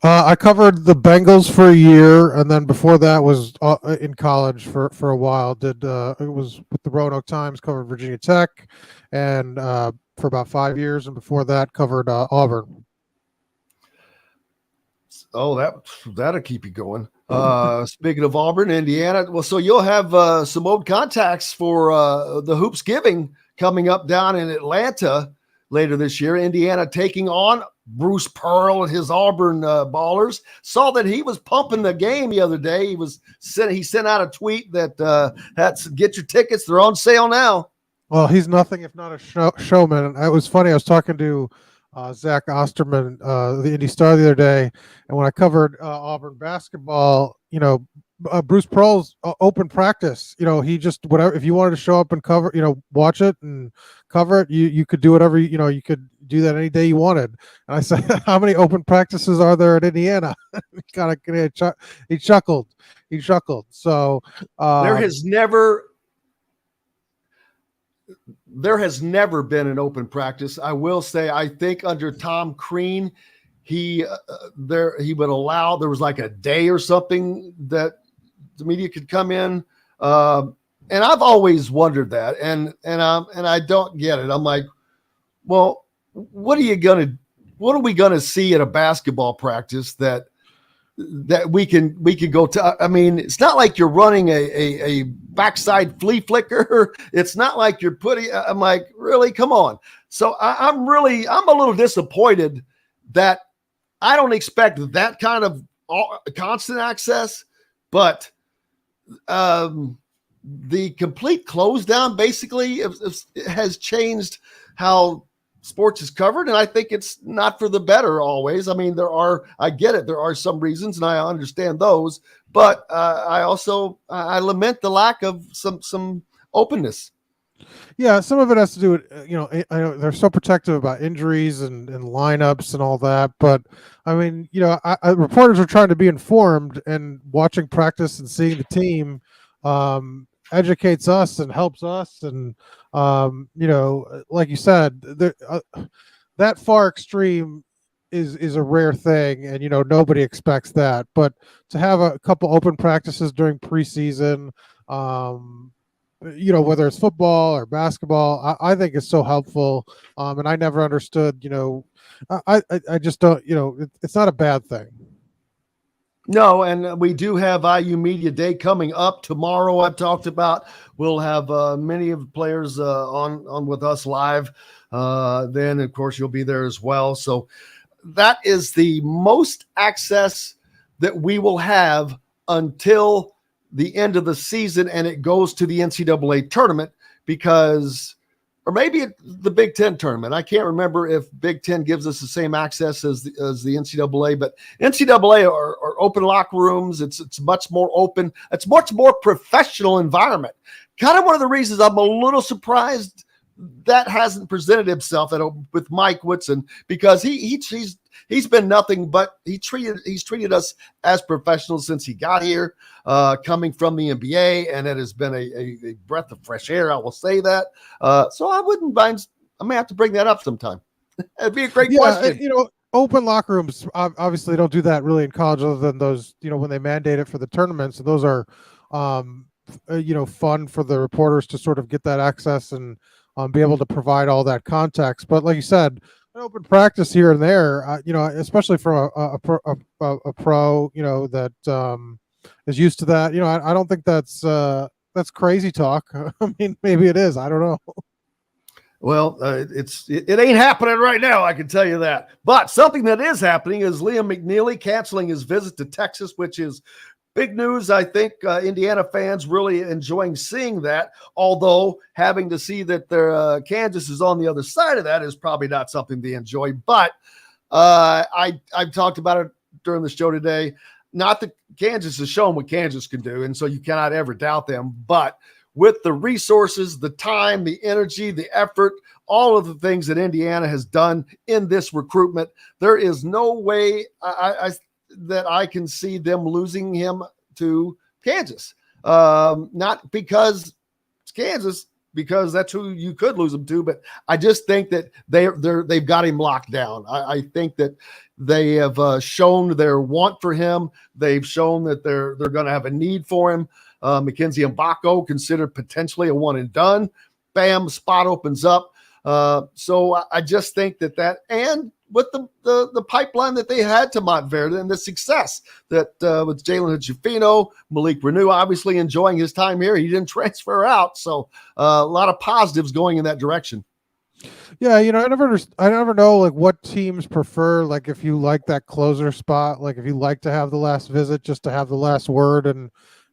I covered the Bengals for a year, and then before that was in college for a while. It was with the Roanoke Times, covered Virginia Tech, and for about 5 years, and before that covered Auburn. Oh, that'll keep you going. Speaking of Auburn, Indiana, well, so you'll have some old contacts for the Hoops Giving coming up down in Atlanta later this year. Indiana taking on Bruce Pearl and his Auburn ballers. Saw that he was pumping the game the other day. He sent out a tweet that had to get your tickets. They're on sale now. Well, he's nothing if not a showman. And it was funny. I was talking to Zach Osterman, the Indy Star, the other day, and when I covered Auburn basketball, Bruce Pearl's open practice. He just whatever. If you wanted to show up and cover, watch it and cover it, you could do whatever. You could do that any day you wanted. And I said, "How many open practices are there at Indiana?" He chuckled. So there has never been an open practice. I will say, I think under Tom Crean, he would allow, there was like a day or something that the media could come in. And I've always wondered that. And I don't get it. I'm like, well, what are we going to see at a basketball practice that we can go to? I mean, it's not like you're running a backside flea flicker. It's not like you're I'm like, really, come on. So I'm a little disappointed that I don't expect that kind of constant access, but the complete close down basically has changed how sports is covered, and I think it's not for the better always. I mean, I get it. There are some reasons, and I understand those, but I also lament the lack of some openness. Yeah, some of it has to do with, I know they're so protective about injuries and lineups and all that. But I mean, reporters are trying to be informed, and watching practice and seeing the team educates us and helps us. And, like you said, that far extreme is a rare thing. And, nobody expects that. But to have a couple open practices during preseason, whether it's football or basketball, I think it's so helpful. And I never understood, I just don't, it's not a bad thing. No, and we do have IU Media Day coming up tomorrow. I've talked about. We'll have many of the players on with us live then of course you'll be there as well. So that is the most access that we will have until the end of the season, and it goes to the NCAA tournament because, or maybe the Big Ten tournament. I can't remember if Big Ten gives us the same access as the NCAA, but NCAA are open locker rooms. It's much more open. It's much more professional environment. Kind of one of the reasons I'm a little surprised that hasn't presented himself with Mike Woodson, because he's been nothing but he's treated us as professionals since he got here, coming from the NBA, and it has been a breath of fresh air. I will say that. So I wouldn't mind. I may have to bring that up sometime. It'd be a great question. Open locker rooms obviously don't do that really in college, other than those, when they mandate it for the tournaments. So those are, fun for the reporters to sort of get that access and be able to provide all that context. But like you said, an open practice here and there, especially from a pro, that is used to that. I don't think that's crazy talk. I mean, maybe it is. I don't know. Well, it ain't happening right now, I can tell you that. But something that is happening is Liam McNeely canceling his visit to Texas, which is big news. I think Indiana fans really enjoying seeing that, although having to see that their Kansas is on the other side of that is probably not something they enjoy. But I've talked about it during the show today. Not that Kansas has shown what Kansas can do, and so you cannot ever doubt them. But with the resources, the time, the energy, the effort, all of the things that Indiana has done in this recruitment, there is no way that I can see them losing him to Kansas. Not because it's Kansas, because that's who you could lose him to, but I just think that they've got him locked down. I think that they have shown their want for him. They've shown that they're going to have a need for him. Mackenzie Mbako considered potentially a one and done. Bam, spot opens up. So I just think that and with the pipeline that they had to Montverde and the success that with Jalen Hachifino, Malik Renew obviously enjoying his time here. He didn't transfer out. So a lot of positives going in that direction. Yeah, I never know like what teams prefer. Like if you like that closer spot, like if you like to have the last visit, just to have the last word and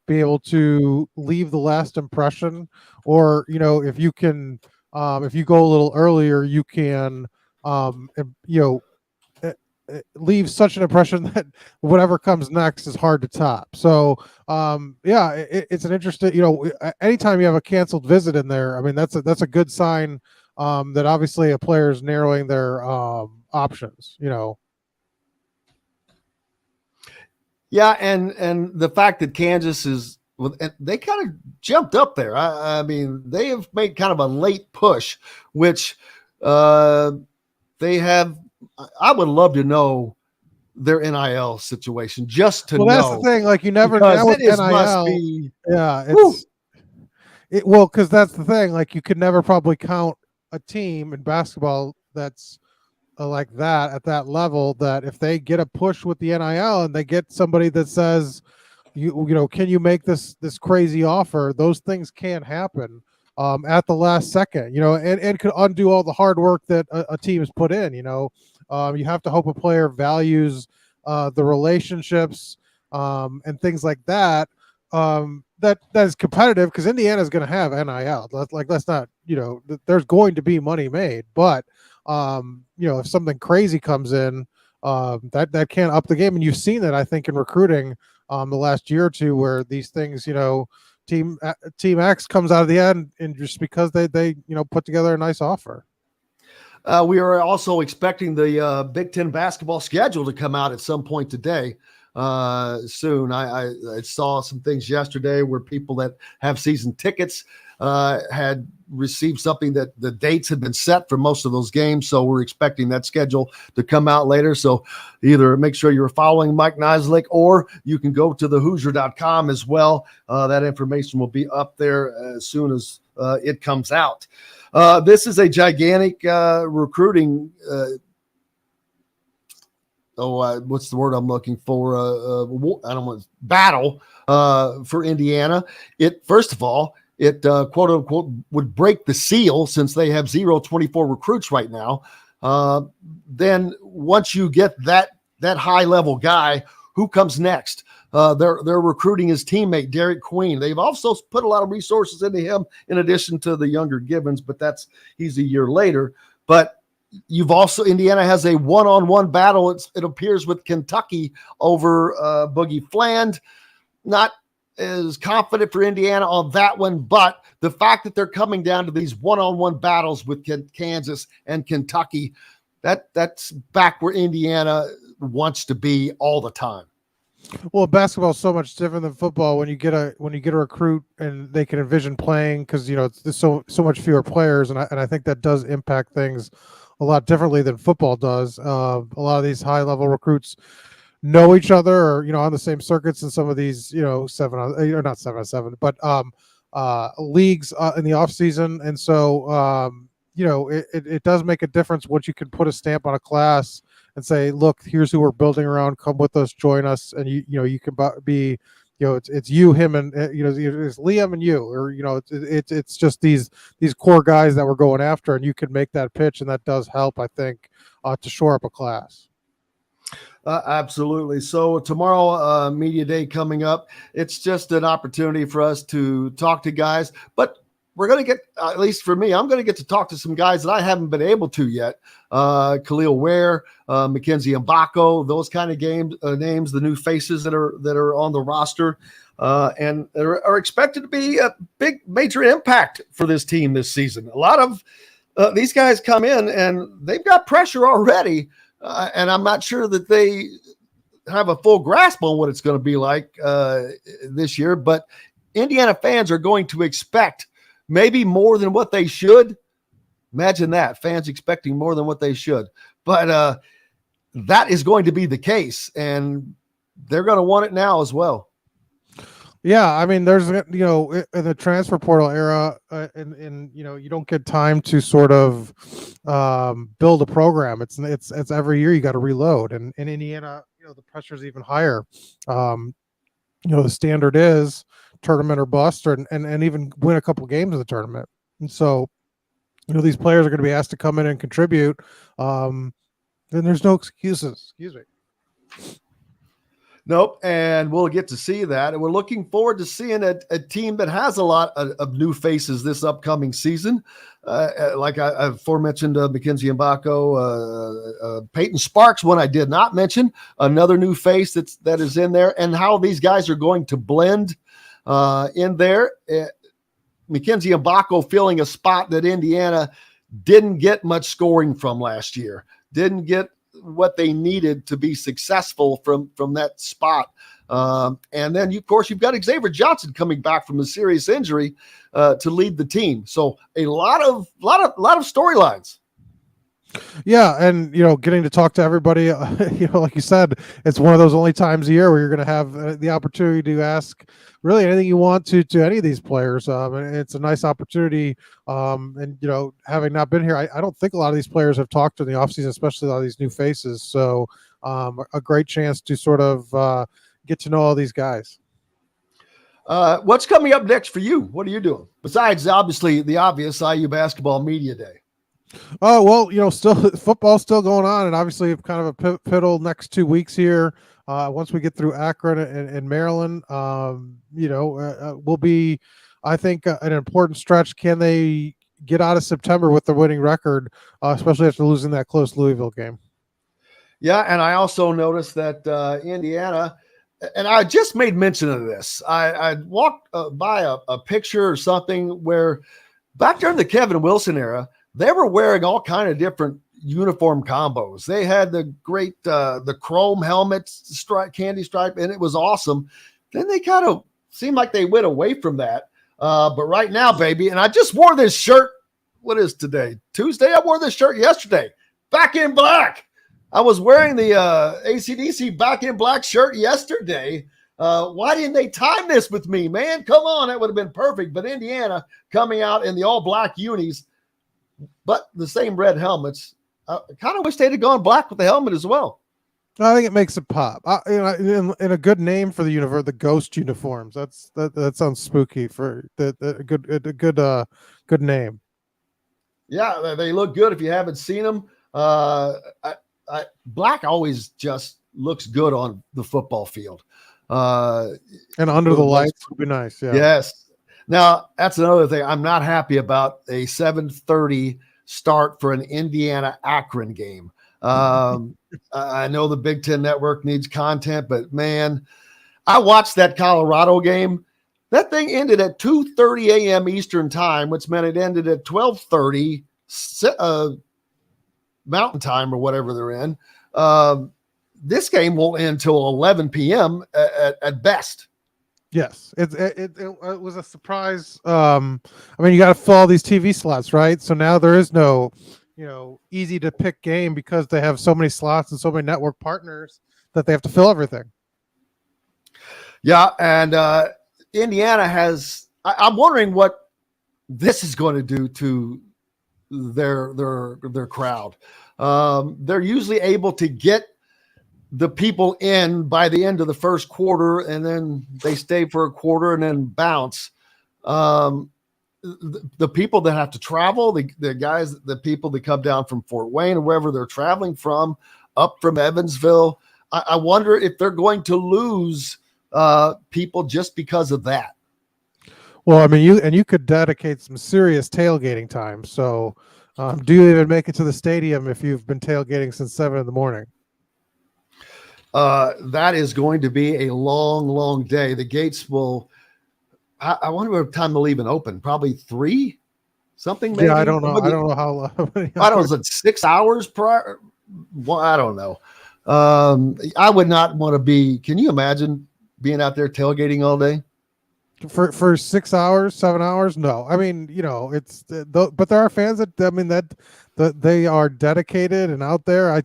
be able to leave the last impression, or if you can, if you go a little earlier, you can, leave such an impression that whatever comes next is hard to top. So, it's an interesting. Anytime you have a canceled visit in there, I mean that's a good sign that obviously a player is narrowing their options. Yeah, and the fact that Kansas is, they kind of jumped up there. I mean, they have made kind of a late push, which they have. I would love to know their NIL situation just to know. Well, that's the thing. Like you never know with NIL. Must be, because that's the thing. Like you could never probably count a team in basketball that's like that at that level, that if they get a push with the NIL and they get somebody that says, can you make this crazy offer? Those things can happen at the last second, and could undo all the hard work that a team has put in. You have to hope a player values the relationships and things like that. That is competitive, because Indiana is going to have NIL. Let's not, there's going to be money made, but if something crazy comes in, that can up the game. And you've seen that, I think, in recruiting the last year or two, where these things, team X comes out of the end, and just because they put together a nice offer. We are also expecting the Big Ten basketball schedule to come out at some point today. Soon. I saw some things yesterday where people that have season tickets had received something that the dates had been set for most of those games. So we're expecting that schedule to come out later. So either make sure you're following Mike Niziolek, or you can go to thehoosier.com as well. That information will be up there as soon as it comes out. This is a gigantic recruiting what's the word I'm looking for? I don't want battle for Indiana. First of all, it quote unquote would break the seal, since they have 24 recruits right now. Then once you get that high level guy, who comes next? They're recruiting his teammate, Derek Queen. They've also put a lot of resources into him in addition to the younger Gibbons, but he's a year later. But you've also, Indiana has a one-on-one battle, it appears, with Kentucky over Boogie Fland. Not as confident for Indiana on that one, but the fact that they're coming down to these one-on-one battles with Kansas and Kentucky, that's back where Indiana wants to be all the time. Well, basketball is so much different than football. When you get a recruit and they can envision playing, because there's so much fewer players, and I think that does impact things a lot differently than football does. A lot of these high level recruits know each other, or on the same circuits in some of these 7-on-7, but leagues in the off season, and so it does make a difference once you can put a stamp on a class and say, look, here's who we're building around. Come with us, join us, and you can be, it's you, him, and it's Liam and you, or it's just these core guys that we're going after, and you can make that pitch, and that does help, I think, to shore up a class. Absolutely. So tomorrow, media day coming up. It's just an opportunity for us to talk to guys, but we're going to get, at least for me, I'm going to get to talk to some guys that I haven't been able to yet. Khalil Ware, Mackenzie Mbako, those kind of names, the new faces that are on the roster, and are expected to be a big major impact for this team this season. A lot of these guys come in and they've got pressure already, and I'm not sure that they have a full grasp on what it's going to be like this year, but Indiana fans are going to expect maybe more than what they should. Imagine that, fans expecting more than what they should. But that is going to be the case, and they're going to want it now as well. Yeah, I mean, there's in the transfer portal era, and you don't get time to sort of build a program. It's every year you got to reload, and in Indiana, the pressure is even higher. The standard is tournament or bust, and even win a couple games in the tournament. And so, these players are going to be asked to come in and contribute. And there's no excuses. Excuse me. Nope. And we'll get to see that. And we're looking forward to seeing a team that has a lot of new faces this upcoming season. Like I aforementioned, Mackenzie Mbako, Peyton Sparks, one I did not mention, another new face that is in there, and how these guys are going to blend in there. Mackenzie Mbako filling a spot that Indiana didn't get much scoring from last year, didn't get what they needed to be successful from that spot. And then, of course, you've got Xavier Johnson coming back from a serious injury to lead the team. So a lot of storylines. Yeah, and getting to talk to everybody, like you said, it's one of those only times a year where you're going to have the opportunity to ask really anything you want to any of these players. And it's a nice opportunity. And having not been here, I don't think a lot of these players have talked in the offseason, especially a lot of these new faces. So a great chance to sort of get to know all these guys. What's coming up next for you? What are you doing besides obviously the obvious IU basketball media day? Oh, well, still football's still going on, and obviously kind of a pivotal next 2 weeks here. Once we get through Akron and Maryland, will be, I think, an important stretch. Can they get out of September with the winning record, especially after losing that close Louisville game? Yeah, and I also noticed that Indiana, and I just made mention of this. I walked by a picture or something where back during the Kevin Wilson era, they were wearing all kind of different uniform combos. They had the great the chrome helmets, candy stripe, and it was awesome. Then they kind of seemed like they went away from that. But right now, baby, and I just wore this shirt. What is today? Tuesday? I wore this shirt yesterday. Back in black. I was wearing the AC/DC Back in Black shirt yesterday. Why didn't they time this with me, man? Come on, that would have been perfect. But Indiana coming out in the all-black unis, but the same red helmets. I kind of wish they'd have gone black with the helmet as well. I think it makes it pop. In a good name for the universe, the ghost uniforms. That sounds spooky for a good name. Yeah, they look good if you haven't seen them. Black always just looks good on the football field. And under the lights would be nice. Yeah. Yes. Now that's another thing. I'm not happy about a 7:30 start for an Indiana Akron game. I know the Big Ten Network needs content, but man, I watched that Colorado game. That thing ended at 2:30 a.m. Eastern time, which meant it ended at 12:30 Mountain Time or whatever they're in. This game won't end until 11 p.m. at best. Yes, it was a surprise. I mean, you got to fill all these TV slots, right? So now there is no, easy to pick game because they have so many slots and so many network partners that they have to fill everything. Yeah, and Indiana has. I'm wondering what this is going to do to their crowd. They're usually able to get the people in by the end of the first quarter, and then they stay for a quarter and then bounce. The people that have to travel, the people that come down from Fort Wayne or wherever they're traveling from, up from Evansville, I wonder if they're going to lose people just because of that. Well, I mean, you could dedicate some serious tailgating time. So, do you even make it to the stadium if you've been tailgating since 7 a.m? That is going to be a long, long day. The gates will. I wonder what time they'll even open. Probably 3, something. Maybe. Yeah, I don't know. I don't know how long. I don't know. Is it 6 hours prior? Well, I don't know. I would not want to be. Can you imagine being out there tailgating all day? For 6 hours, 7 hours? No, I mean, it's but there are fans that they are dedicated and out there. I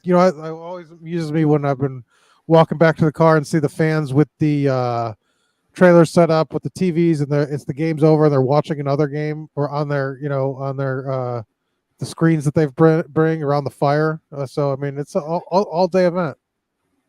always amuses me when I've been walking back to the car and see the fans with the trailer set up with the TVs and it's the game's over and they're watching another game or on their the screens that they've bring around the fire. So I mean, it's an all day event.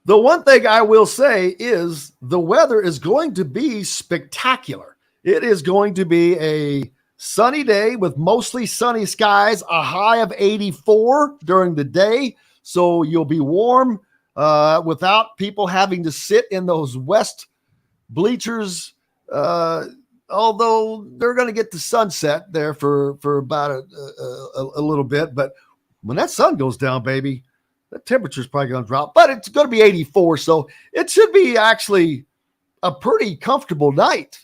The one thing I will say is the weather is going to be spectacular. It is going to be a sunny day with mostly sunny skies, a high of 84 during the day. So you'll be warm without people having to sit in those west bleachers. Although they're going to get the sunset there for about a little bit. But when that sun goes down, baby, the temperature's probably going to drop, but it's going to be 84. So it should be actually a pretty comfortable night.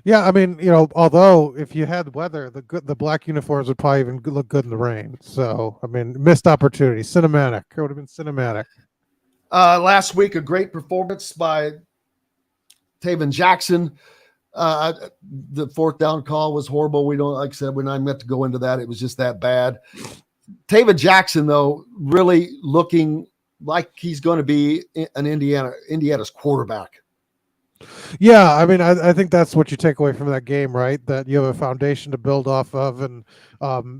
Yeah, I mean, although if you had weather, the black uniforms would probably even look good in the rain. So, I mean, missed opportunity, cinematic. It would have been cinematic. Last week, a great performance by Taven Jackson. The fourth down call was horrible. We don't, like I said, we're not meant to go into that. It was just that bad. Taven Jackson, though, really looking like he's going to be an Indiana's quarterback. Yeah, I mean, I think that's what you take away from that game, right? That you have a foundation to build off of, and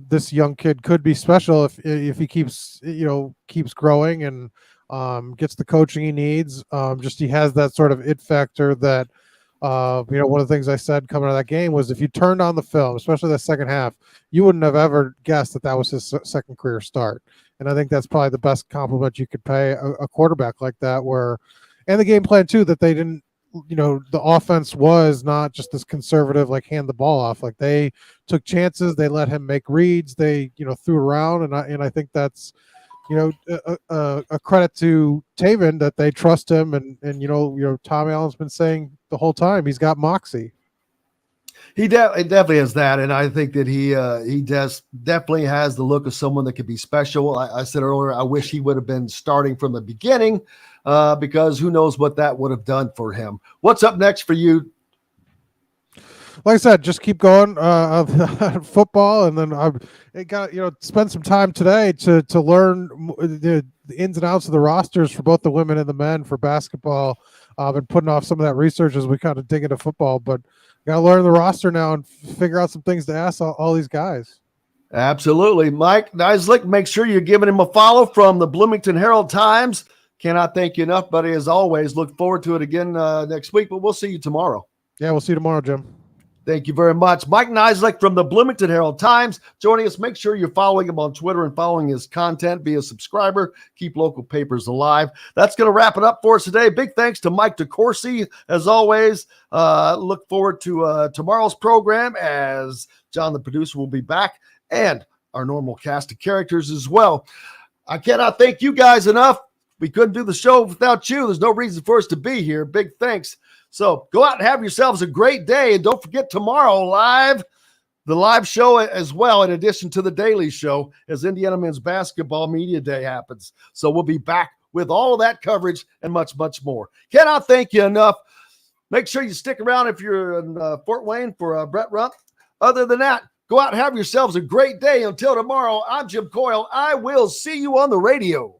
this young kid could be special if he keeps growing and gets the coaching he needs. Just he has that sort of it factor that. One of the things I said coming out of that game was if you turned on the film, especially the second half, you wouldn't have ever guessed that was his second career start. And I think that's probably the best compliment you could pay a quarterback like that, and the game plan too, that they didn't, the offense was not just this conservative, like hand the ball off. Like they took chances. They let him make reads. They, threw around. And I think that's, a credit to Taven that they trust him. And Tom Allen's been saying the whole time he's got moxie. He definitely has that, and I think that he definitely has the look of someone that could be special. I said earlier, I wish he would have been starting from the beginning because who knows what that would have done for him. What's up next for you? Like I said, just keep going football, and then I got spend some time today to learn the ins and outs of the rosters for both the women and the men for basketball. Been putting off some of that research as we kind of dig into football, but got to learn the roster now and figure out some things to ask all these guys. Absolutely. Mike Niziolek, make sure you're giving him a follow from the Bloomington Herald-Times. Cannot thank you enough, buddy. As always, look forward to it again next week, but we'll see you tomorrow. Yeah, we'll see you tomorrow, Jim. Thank you very much. Mike Niziolek from the Bloomington Herald Times joining us. Make sure you're following him on Twitter and following his content. Be a subscriber. Keep local papers alive. That's going to wrap it up for us today. Big thanks to Mike DeCourcy, as always. Look forward to tomorrow's program as John, the producer, will be back, and our normal cast of characters as well. I cannot thank you guys enough. We couldn't do the show without you. There's no reason for us to be here. Big thanks. So go out and have yourselves a great day. And don't forget tomorrow, the live show as well, in addition to the daily show, as Indiana Men's Basketball Media Day happens. So we'll be back with all of that coverage and much, much more. Cannot thank you enough. Make sure you stick around if you're in Fort Wayne for Brett Rump. Other than that, go out and have yourselves a great day. Until tomorrow, I'm Jim Coyle. I will see you on the radio.